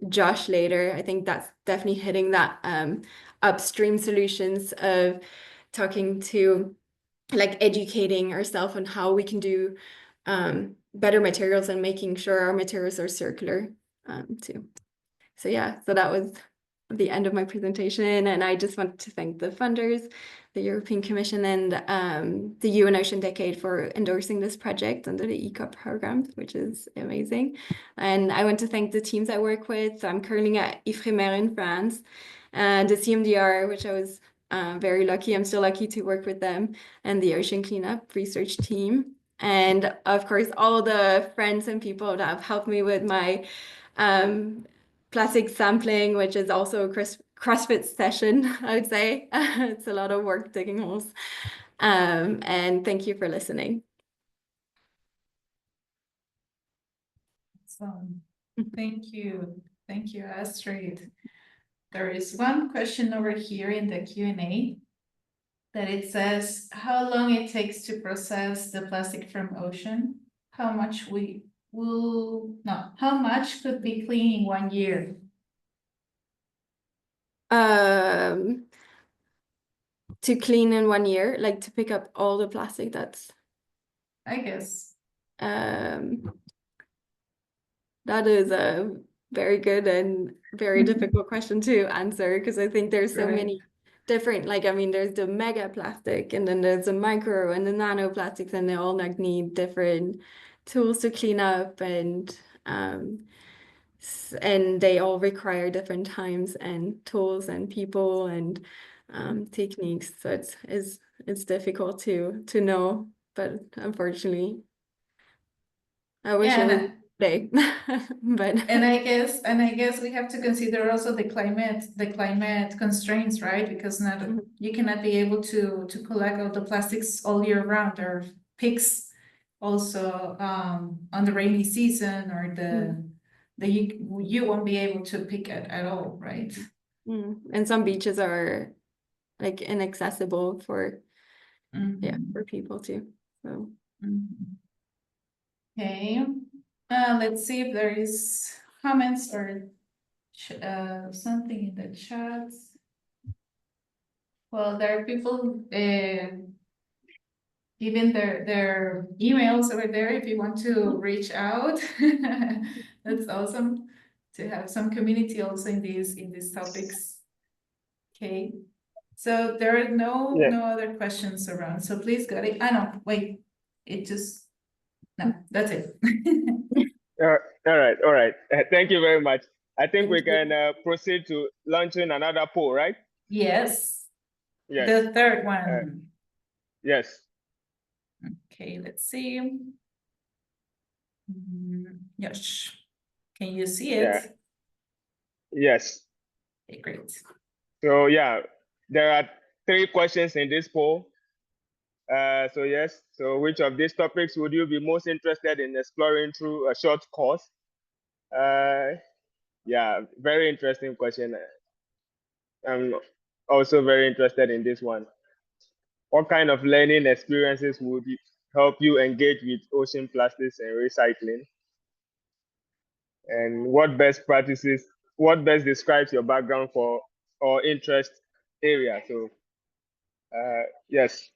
Josh later, I think that's definitely hitting that upstream solutions of talking to, like, educating ourselves on how we can do better materials and making sure our materials are circular too. So that was the end of my presentation, and I just want to thank the funders, the European Commission, and the UN Ocean Decade for endorsing this project under the ECOP program, which is amazing. And I want to thank the teams I work with. I'm currently at Ifremer in France, and the CMDR, which I was very lucky. I'm still lucky to work with them, and the Ocean Cleanup research team. And of course, all the friends and people that have helped me with my plastic sampling, which is also a CrossFit session, I would say. It's a lot of work digging holes. And thank you for listening. Awesome. Thank you. Thank you, Astrid. There is one question over here in the Q&A that it says, how long it takes to process the plastic from ocean? How much how much could be clean in 1 year? To clean in 1 year, like to pick up all the plastic that's I guess. That is a very good and very difficult question to answer, because I think there's so many different, there's the mega plastic, and then there's the micro and the nano plastics, and they all need different tools to clean up, and they all require different times and tools and people and techniques. So it's difficult to know, but unfortunately, I wish it was day. But and I guess we have to consider also the climate constraints, right? Because you cannot be able to collect all the plastics all year round. There are peaks also on the rainy season, or you won't be able to pick it at all, right? And some beaches are like inaccessible for for people too. So okay. Let's see if there is comments or something in the chat. Well, there are people giving their emails over there if you want to reach out. That's awesome to have some community also in these topics. Okay. So there are no other questions around. So please go ahead. No, wait. No, that's it. All right. Thank you very much. I think we can proceed to launching another poll, right? Yes. Yes. The third one. Yes. Okay, let's see. Yes. Can you see it? Yeah. Yes. Okay, great. So there are 3 questions in this poll. So which of these topics would you be most interested in exploring through a short course? Very interesting question. also very interested in this one. What kind of learning experiences would help you engage with ocean plastics and recycling? And what best describes your background for or interest area? So, yes.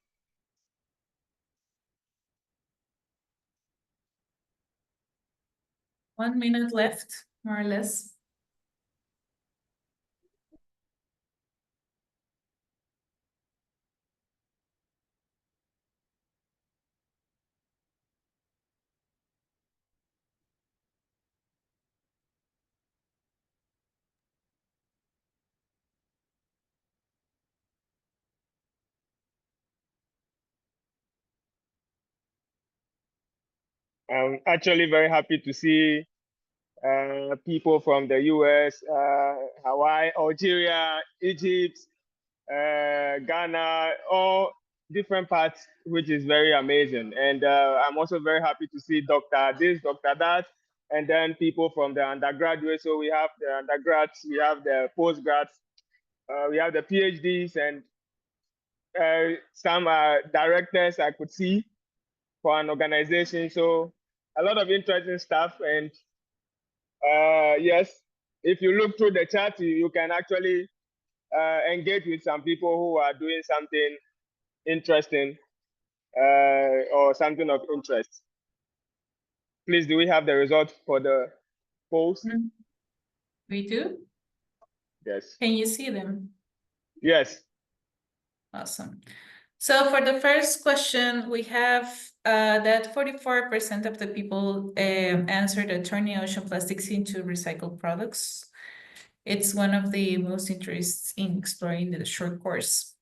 1 minute left, more or less. I'm actually very happy to see people from the US, Hawaii, Algeria, Egypt, Ghana, all different parts, which is very amazing. And I'm also very happy to see Dr. this, Dr. that, and then people from the undergraduate. So we have the undergrads, we have the postgrads, we have the PhDs, and some directors I could see for an organization. So a lot of interesting stuff. And yes, if you look through the chat, you can actually engage with some people who are doing something interesting or something of interest. Please, do we have the results for the polls? We do? Yes. Can you see them? Yes. Awesome. So for the first question, we have that 44% of the people answered that turning ocean plastics into recycled products. It's one of the most interests in exploring the short course.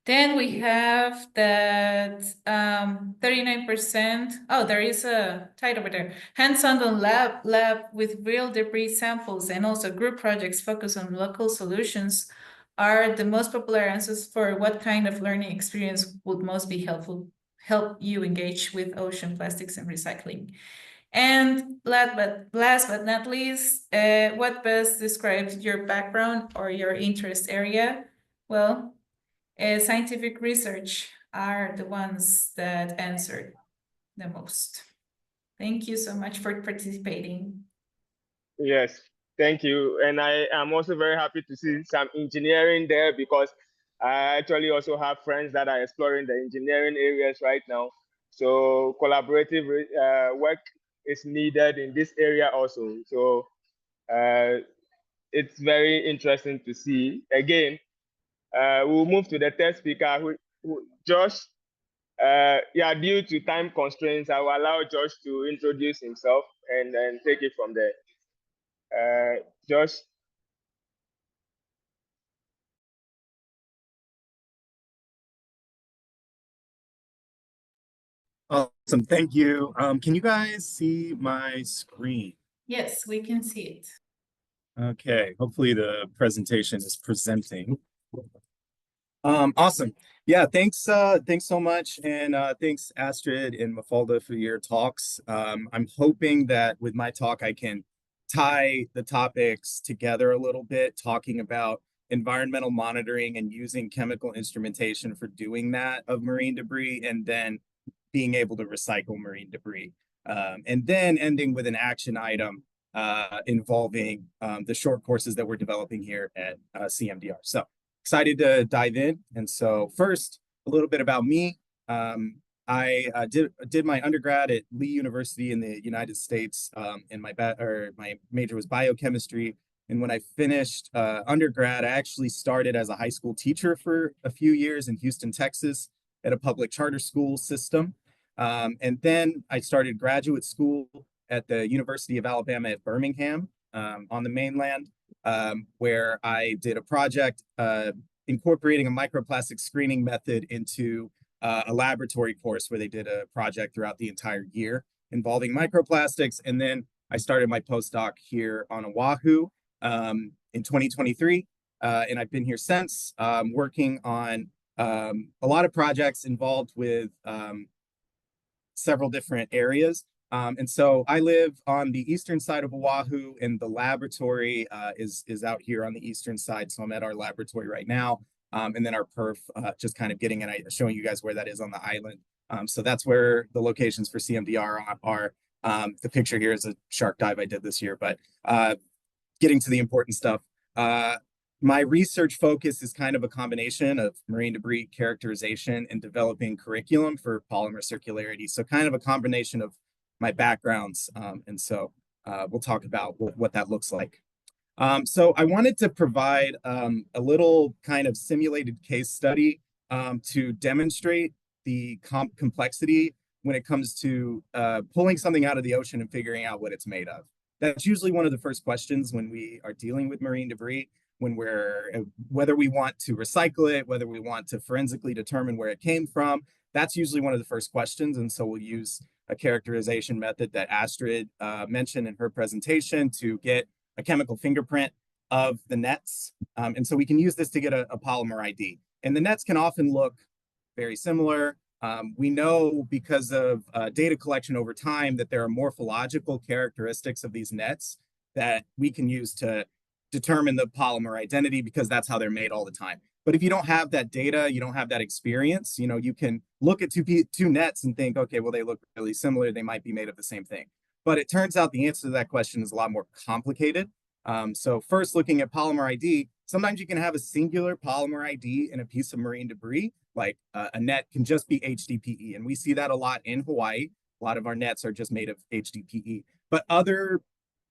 Then we have that 39%. Oh, there is a title over there. Hands-on lab with real debris samples and also group projects focus on local solutions are the most popular answers for what kind of learning experience would most be help you engage with ocean plastics and recycling. And last but not least, what best describes your background or your interest area? Well, scientific research are the ones that answered the most. Thank you so much for participating. Yes, thank you. And I am also very happy to see some engineering there because I actually also have friends that are exploring the engineering areas right now. So collaborative work is needed in this area also. So it's very interesting to see. Again, we'll move to the third speaker, Josh. Yeah, due to time constraints, I will allow Josh to introduce himself and then take it from there. Josh. Awesome, thank you. Can you guys see my screen? Yes, we can see it. Okay, hopefully the presentation is presenting. Awesome. Yeah, thanks so much. And thanks Astrid and Mafalda for your talks. I'm hoping that with my talk, I can tie the topics together a little bit, talking about environmental monitoring and using chemical instrumentation for doing that of marine debris, and then being able to recycle marine debris. And then ending with an action item involving the short courses that we're developing here at CMDR. So excited to dive in. And so first, a little bit about me. I did my undergrad at Lee University in the United States, and my major was biochemistry. And when I finished undergrad, I actually started as a high school teacher for a few years in Houston, Texas, at a public charter school system. And then I started graduate school at the University of Alabama at Birmingham on the mainland, where I did a project incorporating a microplastic screening method into a laboratory course where they did a project throughout the entire year involving microplastics. And then I started my postdoc here on Oahu in 2023. And I've been here since, working on a lot of projects involved with several different areas. And so I live on the eastern side of Oahu, and the laboratory is out here on the eastern side. So I'm at our laboratory right now. and then our perf, just kind of showing you guys where that is on the island. So that's where the locations for CMDR are. The picture here is a shark dive I did this year, but getting to the important stuff. My research focus is kind of a combination of marine debris characterization and developing curriculum for polymer circularity. So kind of a combination of my backgrounds. And so we'll talk about what that looks like. So I wanted to provide a little kind of simulated case study to demonstrate the complexity when it comes to pulling something out of the ocean and figuring out what it's made of. That's usually one of the first questions when we are dealing with marine debris, when whether we want to recycle it, whether we want to forensically determine where it came from. That's usually one of the first questions. And so we'll use a characterization method that Astrid mentioned in her presentation to get a chemical fingerprint of the nets. And so we can use this to get a polymer ID. And the nets can often look very similar. We know because of data collection over time that there are morphological characteristics of these nets that we can use to determine the polymer identity, because that's how they're made all the time. But if you don't have that data, you don't have that experience, you can look at two nets and think, okay, well, they look really similar. They might be made of the same thing. But it turns out the answer to that question is a lot more complicated. So first, looking at polymer ID, sometimes you can have a singular polymer ID in a piece of marine debris, like a net can just be HDPE. And we see that a lot in Hawaii. A lot of our nets are just made of HDPE. But other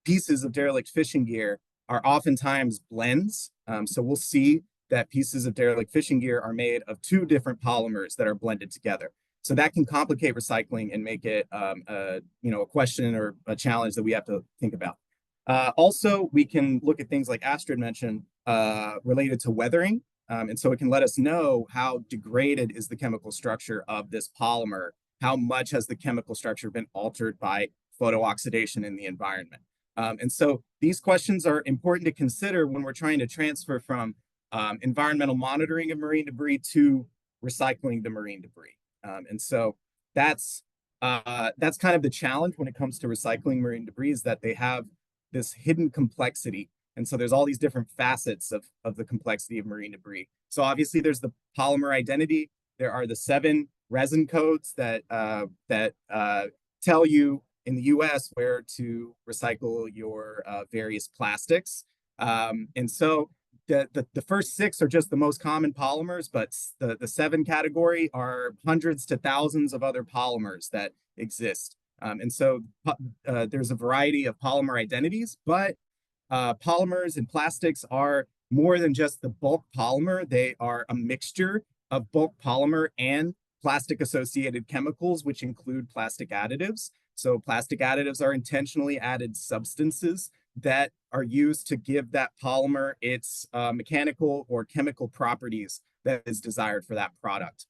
pieces of derelict fishing gear are oftentimes blends. So we'll see that pieces of derelict fishing gear are made of two different polymers that are blended together. So that can complicate recycling and make it a question or a challenge that we have to think about. Also, we can look at things like Astrid mentioned related to weathering. And so it can let us know how degraded is the chemical structure of this polymer, how much has the chemical structure been altered by photooxidation in the environment. And so these questions are important to consider when we're trying to transfer from environmental monitoring of marine debris to recycling the marine debris. And so that's kind of the challenge when it comes to recycling marine debris, is that they have this hidden complexity. And so there's all these different facets of the complexity of marine debris. So obviously there's the polymer identity. There are the 7 resin codes that tell you in the US where to recycle your various plastics. And so the first 6 are just the most common polymers, but the 7 category are hundreds to thousands of other polymers that exist. And so there's a variety of polymer identities, but polymers and plastics are more than just the bulk polymer. They are a mixture of bulk polymer and plastic associated chemicals, which include plastic additives. So plastic additives are intentionally added substances that are used to give that polymer its mechanical or chemical properties that is desired for that product.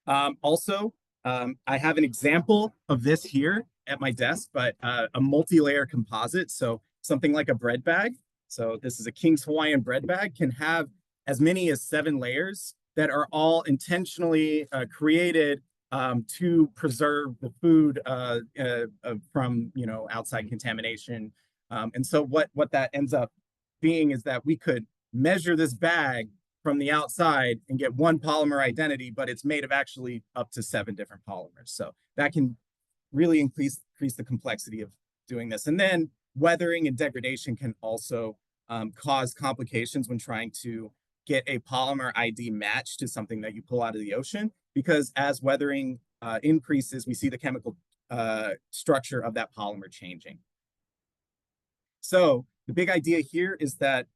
Also, I have an example of this here at my desk, but a multi-layer composite. So something like a bread bag. So this is a King's Hawaiian bread bag, can have as many as 7 layers that are all intentionally created to preserve the food from outside contamination. And so what that ends up being is that we could measure this bag from the outside and get one polymer identity, but it's made of actually up to 7 different polymers. So that can really increase the complexity of doing this. And then weathering and degradation can also cause complications when trying to get a polymer ID match to something that you pull out of the ocean, because as weathering increases, we see the chemical structure of that polymer changing. So the big idea here is that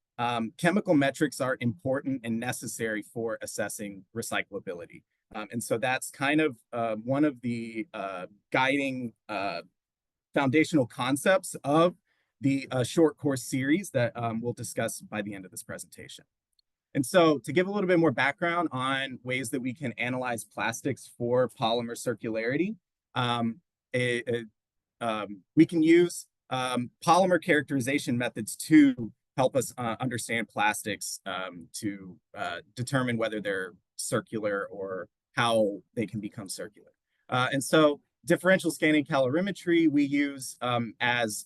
chemical metrics are important and necessary for assessing recyclability. And so that's kind of one of the guiding foundational concepts of the short course series that we'll discuss by the end of this presentation. And so to give a little bit more background on ways that we can analyze plastics for polymer circularity, we can use polymer characterization methods to help us understand plastics to determine whether they're circular or how they can become circular. And so differential scanning calorimetry we use as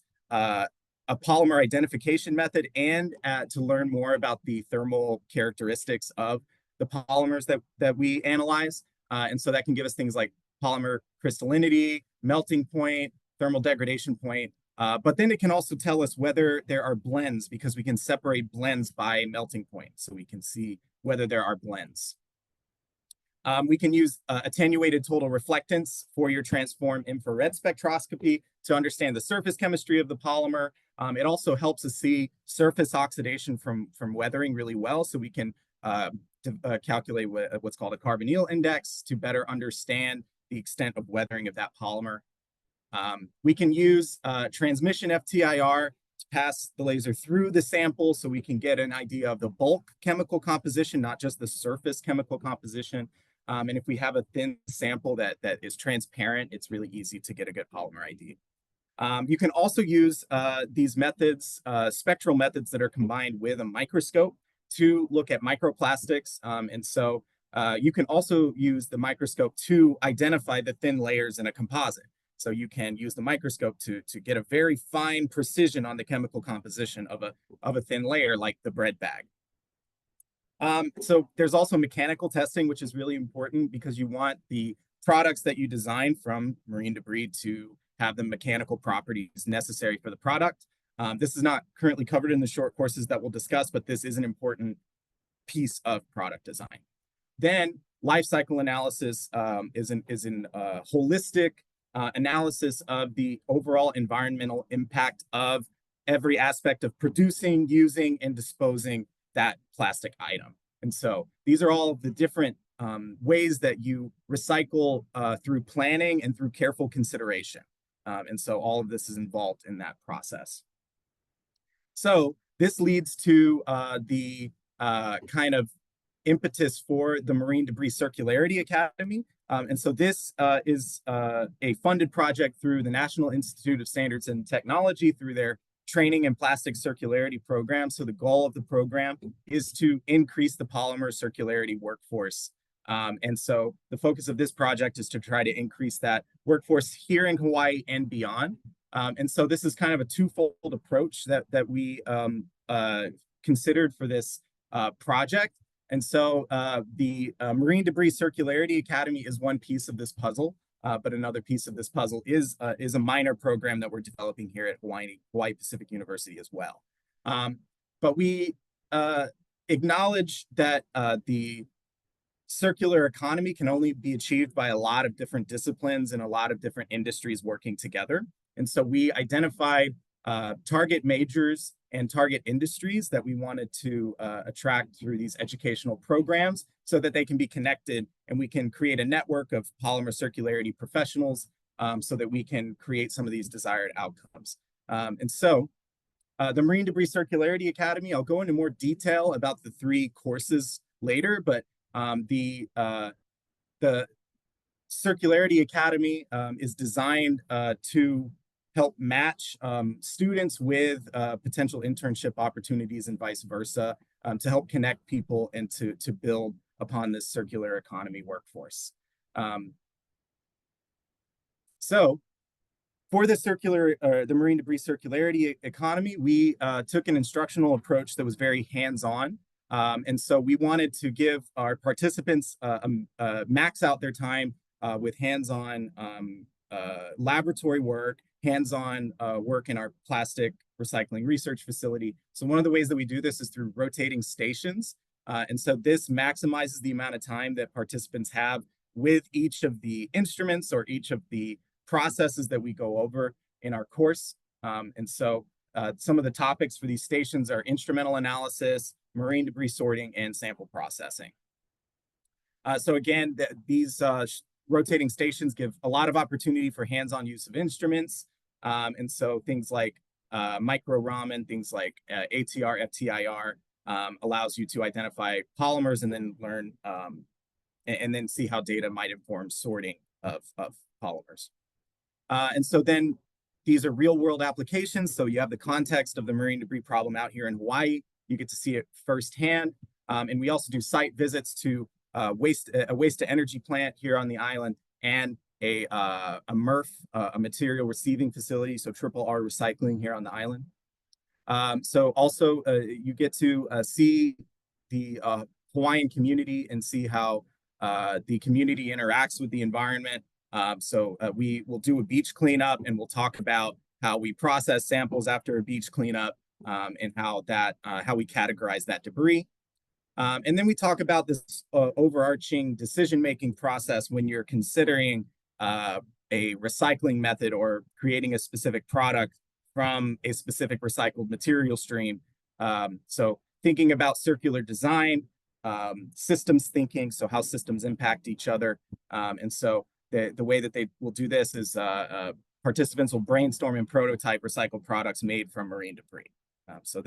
a polymer identification method and to learn more about the thermal characteristics of the polymers that we analyze. And so that can give us things like polymer crystallinity, melting point, thermal degradation point. But then it can also tell us whether there are blends, because we can separate blends by melting point. So we can see whether there are blends. We can use attenuated total reflectance for your transform infrared spectroscopy to understand the surface chemistry of the polymer. It also helps us see surface oxidation from weathering really well, so we can calculate what's called a carbonyl index to better understand the extent of weathering of that polymer. We can use transmission FTIR to pass the laser through the sample so we can get an idea of the bulk chemical composition, not just the surface chemical composition. And if we have a thin sample that is transparent, it's really easy to get a good polymer ID. You can also use these methods, spectral methods that are combined with a microscope to look at microplastics. And so you can also use the microscope to identify the thin layers in a composite. So you can use the microscope to get a very fine precision on the chemical composition of a thin layer like the bread bag. So there's also mechanical testing, which is really important because you want the products that you design from marine debris to have the mechanical properties necessary for the product. This is not currently covered in the short courses that we'll discuss, but this is an important piece of product design. Then life cycle analysis is an holistic analysis of the overall environmental impact of every aspect of producing, using, and disposing that plastic item. And so these are all of the different ways that you recycle through planning and through careful consideration. And so all of this is involved in that process. So this leads to the kind of impetus for the Marine Debris Circularity Academy. And so this is a funded project through the National Institute of Standards and Technology through their training and plastic circularity program. So the goal of the program is to increase the polymer circularity workforce. And so the focus of this project is to try to increase that workforce here in Hawaii and beyond. And so this is kind of a twofold approach that we considered for this project. And so the Marine Debris Circularity Academy is one piece of this puzzle, but another piece of this puzzle is a minor program that we're developing here at Hawaii Pacific University as well. But we acknowledge that the circular economy can only be achieved by a lot of different disciplines and a lot of different industries working together. And so we identified target majors and target industries that we wanted to attract through these educational programs so that they can be connected and we can create a network of polymer circularity professionals so that we can create some of these desired outcomes. And so the Marine Debris Circularity Academy, I'll go into more detail about the 3 courses later, but the Circularity Academy is designed to help match students with potential internship opportunities and vice versa, to help connect people and to build upon this circular economy workforce. So for the Marine Debris Circularity Economy, we took an instructional approach that was very hands-on. And so we wanted to give our participants max out their time with hands-on laboratory work, hands-on work in our plastic recycling research facility. So one of the ways that we do this is through rotating stations. And so this maximizes the amount of time that participants have with each of the instruments or each of the processes that we go over in our course. And so some of the topics for these stations are instrumental analysis, marine debris sorting, and sample processing. So again, these rotating stations give a lot of opportunity for hands-on use of instruments. And so things like micro Raman, things like ATR, FTIR allows you to identify polymers and then learn and then see how data might inform sorting of polymers. And so then these are real world applications. So you have the context of the marine debris problem out here in Hawaii. You get to see it firsthand. And we also do site visits to a waste to energy plant here on the island and a MRF, a material receiving facility, so triple R recycling here on the island. So also you get to see the Hawaiian community and see how the community interacts with the environment. So we will do a beach cleanup, and we'll talk about how we process samples after a beach cleanup, and how we categorize that debris. And then we talk about this overarching decision-making process when you're considering a recycling method or creating a specific product from a specific recycled material stream. So thinking about circular design, systems thinking, so how systems impact each other. And so the way that they will do this is participants will brainstorm and prototype recycled products made from marine debris. So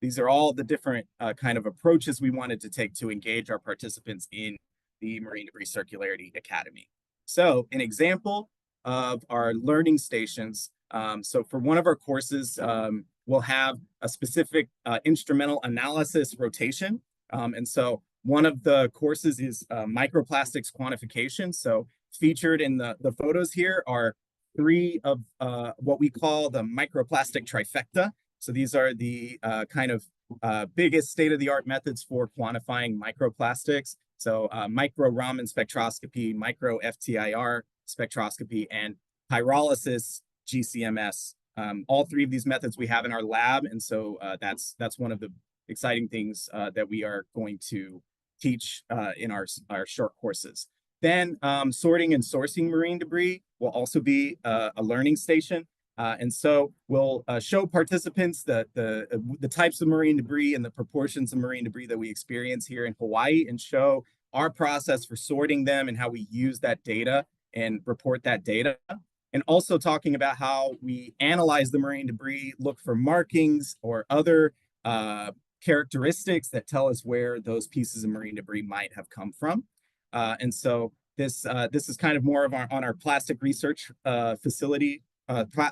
these are all the different kind of approaches we wanted to take to engage our participants in the Marine Debris Circularity Academy. So an example of our learning stations. So for one of our courses, we'll have a specific instrumental analysis rotation. And so one of the courses is microplastics quantification. So featured in the photos here are 3 of what we call the microplastic trifecta. So these are the kind of biggest state-of-the-art methods for quantifying microplastics. So micro Raman spectroscopy, micro FTIR spectroscopy, and pyrolysis GCMS. All 3 of these methods we have in our lab, and so that's one of the exciting things that we are going to teach in our short courses. Then sorting and sourcing marine debris will also be a learning station. And so we'll show participants the types of marine debris and the proportions of marine debris that we experience here in Hawaii, and show our process for sorting them and how we use that data and report that data. And also talking about how we analyze the marine debris, look for markings or other characteristics that tell us where those pieces of marine debris might have come from. And so this is kind of more of on our plastic research facility,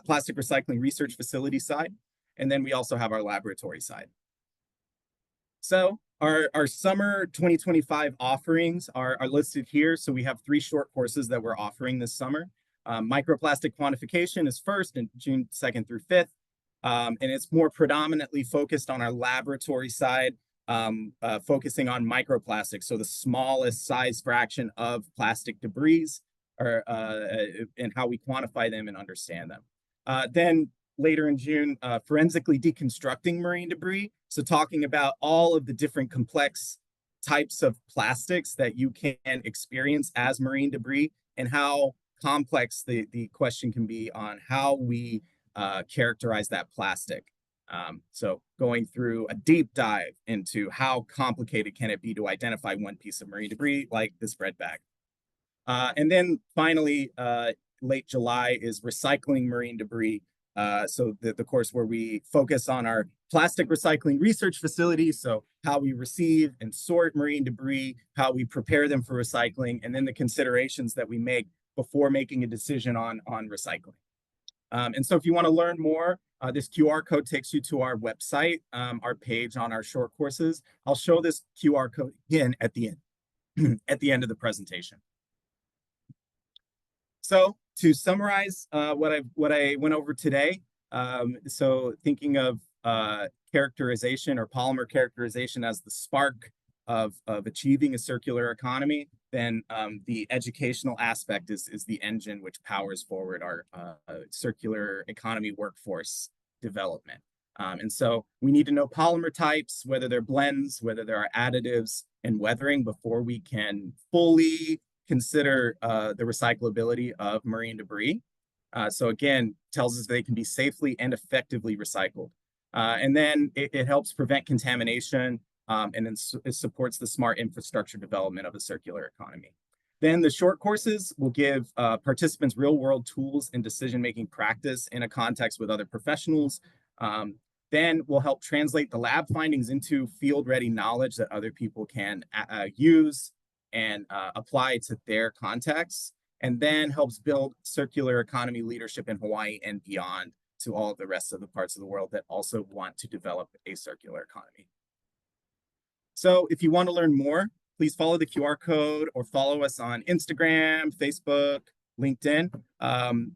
plastic recycling research facility side. And then we also have our laboratory side. So our summer 2025 offerings are listed here. So we have 3 short courses that we're offering this summer. Microplastic quantification is first, and June 2nd through 5th. And it's more predominantly focused on our laboratory side, focusing on microplastics, so the smallest size fraction of plastic debris, and how we quantify them and understand them. Then later in June, forensically deconstructing marine debris, so talking about all of the different complex types of plastics that you can experience as marine debris, and how complex the question can be on how we characterize that plastic. So going through a deep dive into how complicated can it be to identify one piece of marine debris like this bread bag. And then finally, late July is recycling marine debris. So the course where we focus on our plastic recycling research facility, so how we receive and sort marine debris, how we prepare them for recycling, and then the considerations that we make before making a decision on recycling. And so if you want to learn more, this QR code takes you to our website, our page on our short courses. I'll show this QR code again at the end, at the end of the presentation. So to summarize what I went over today, so thinking of characterization or polymer characterization as the spark of achieving a circular economy, then the educational aspect is the engine which powers forward our circular economy workforce development. And so we need to know polymer types, whether they're blends, whether there are additives and weathering, before we can fully consider the recyclability of marine debris. So again, tells us they can be safely and effectively recycled. And then it helps prevent contamination, and it supports the smart infrastructure development of a circular economy. Then the short courses will give participants real-world tools and decision-making practice in a context with other professionals. Then we'll help translate the lab findings into field-ready knowledge that other people can use and apply to their contexts, and then helps build circular economy leadership in Hawaii and beyond to all of the rest of the parts of the world that also want to develop a circular economy. So if you want to learn more, please follow the QR code or follow us on Instagram, Facebook, LinkedIn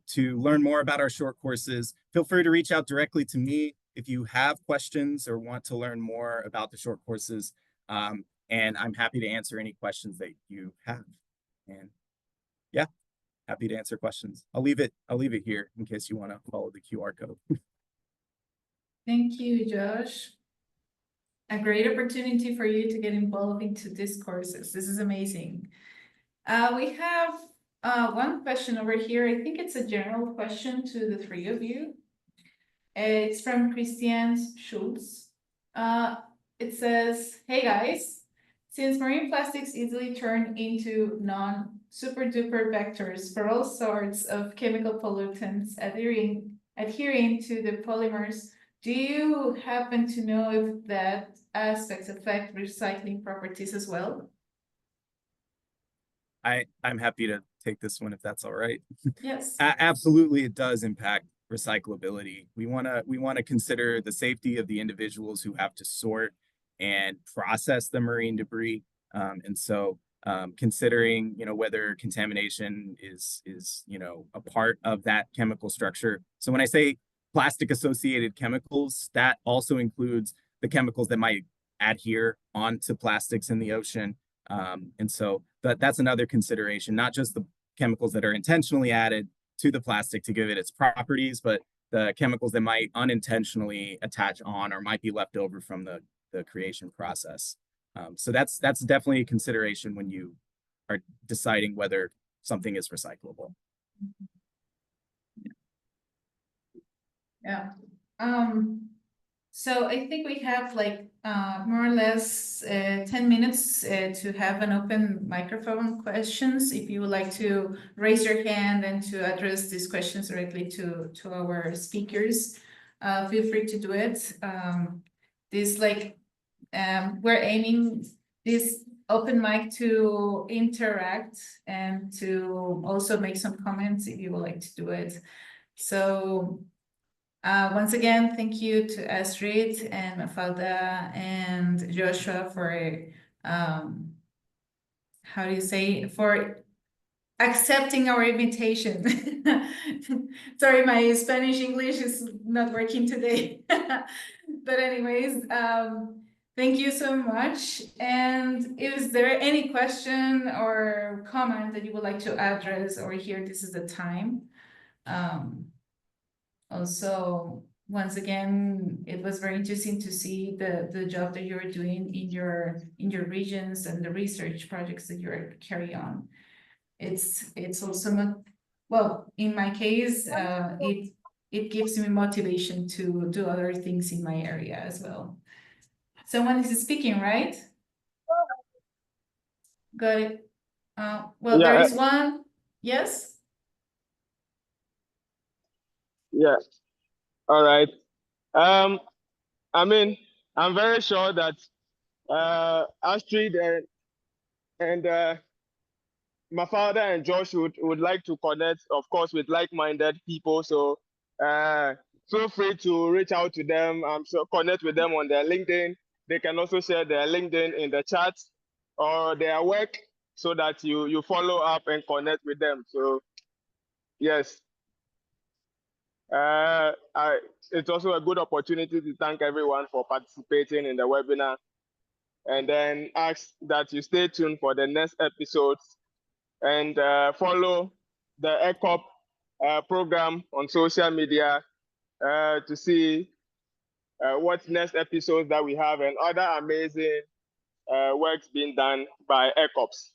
to learn more about our short courses. Feel free to reach out directly to me if you have questions or want to learn more about the short courses, and I'm happy to answer any questions that you have. And yeah, happy to answer questions. I'll leave it here in case you want to follow the QR code. Thank you, Josh. A great opportunity for you to get involved into these courses. This is amazing. We have one question over here. I think it's a general question to the three of you. It's from Christian Schultz. It says, hey guys, since marine plastics easily turn into non-super duper vectors for all sorts of chemical pollutants adhering to the polymers, do you happen to know if that aspects affect recycling properties as well? I'm happy to take this one if that's all right. Yes. Absolutely, it does impact recyclability. We want to consider the safety of the individuals who have to sort and process the marine debris. And so considering, whether contamination is, a part of that chemical structure. So when I say plastic associated chemicals, that also includes the chemicals that might adhere onto plastics in the ocean. And so that's another consideration, not just the chemicals that are intentionally added to the plastic to give it its properties, but the chemicals that might unintentionally attach on or might be left over from the creation process. So that's definitely a consideration when you are deciding whether something is recyclable. Yeah. So I think we have like more or less 10 minutes to have an open microphone questions. If you would like to raise your hand and to address these questions directly to our speakers, feel free to do it. We're aiming this open mic to interact and to also make some comments if you would like to do it. So once again, thank you to Astrid and Mafalda and Joshua for, for accepting our invitation. Sorry, my Spanish English is not working today. But anyways, thank you so much. And is there any question or comment that you would like to address or here, this is the time. Also, once again, it was very interesting to see the job that you're doing in your regions and the research projects that you're carrying on. It's also not, well, in my case, it gives me motivation to do other things in my area as well. Someone is speaking, right? Got it. Well, Yeah, there is one. Yes. Yeah. All right. I mean, I'm very sure that Astrid and Mafalda and Josh would like to connect, of course, with like-minded people. So feel free to reach out to them. I'm sure connect with them on their LinkedIn. They can also share their LinkedIn in the chat or their work so that you follow up and connect with them. So yes. It's also a good opportunity to thank everyone for participating in the webinar, and then ask that you stay tuned for the next episodes and follow the ECOP program on social media to see what next episodes that we have and other amazing works being done by ECOPs.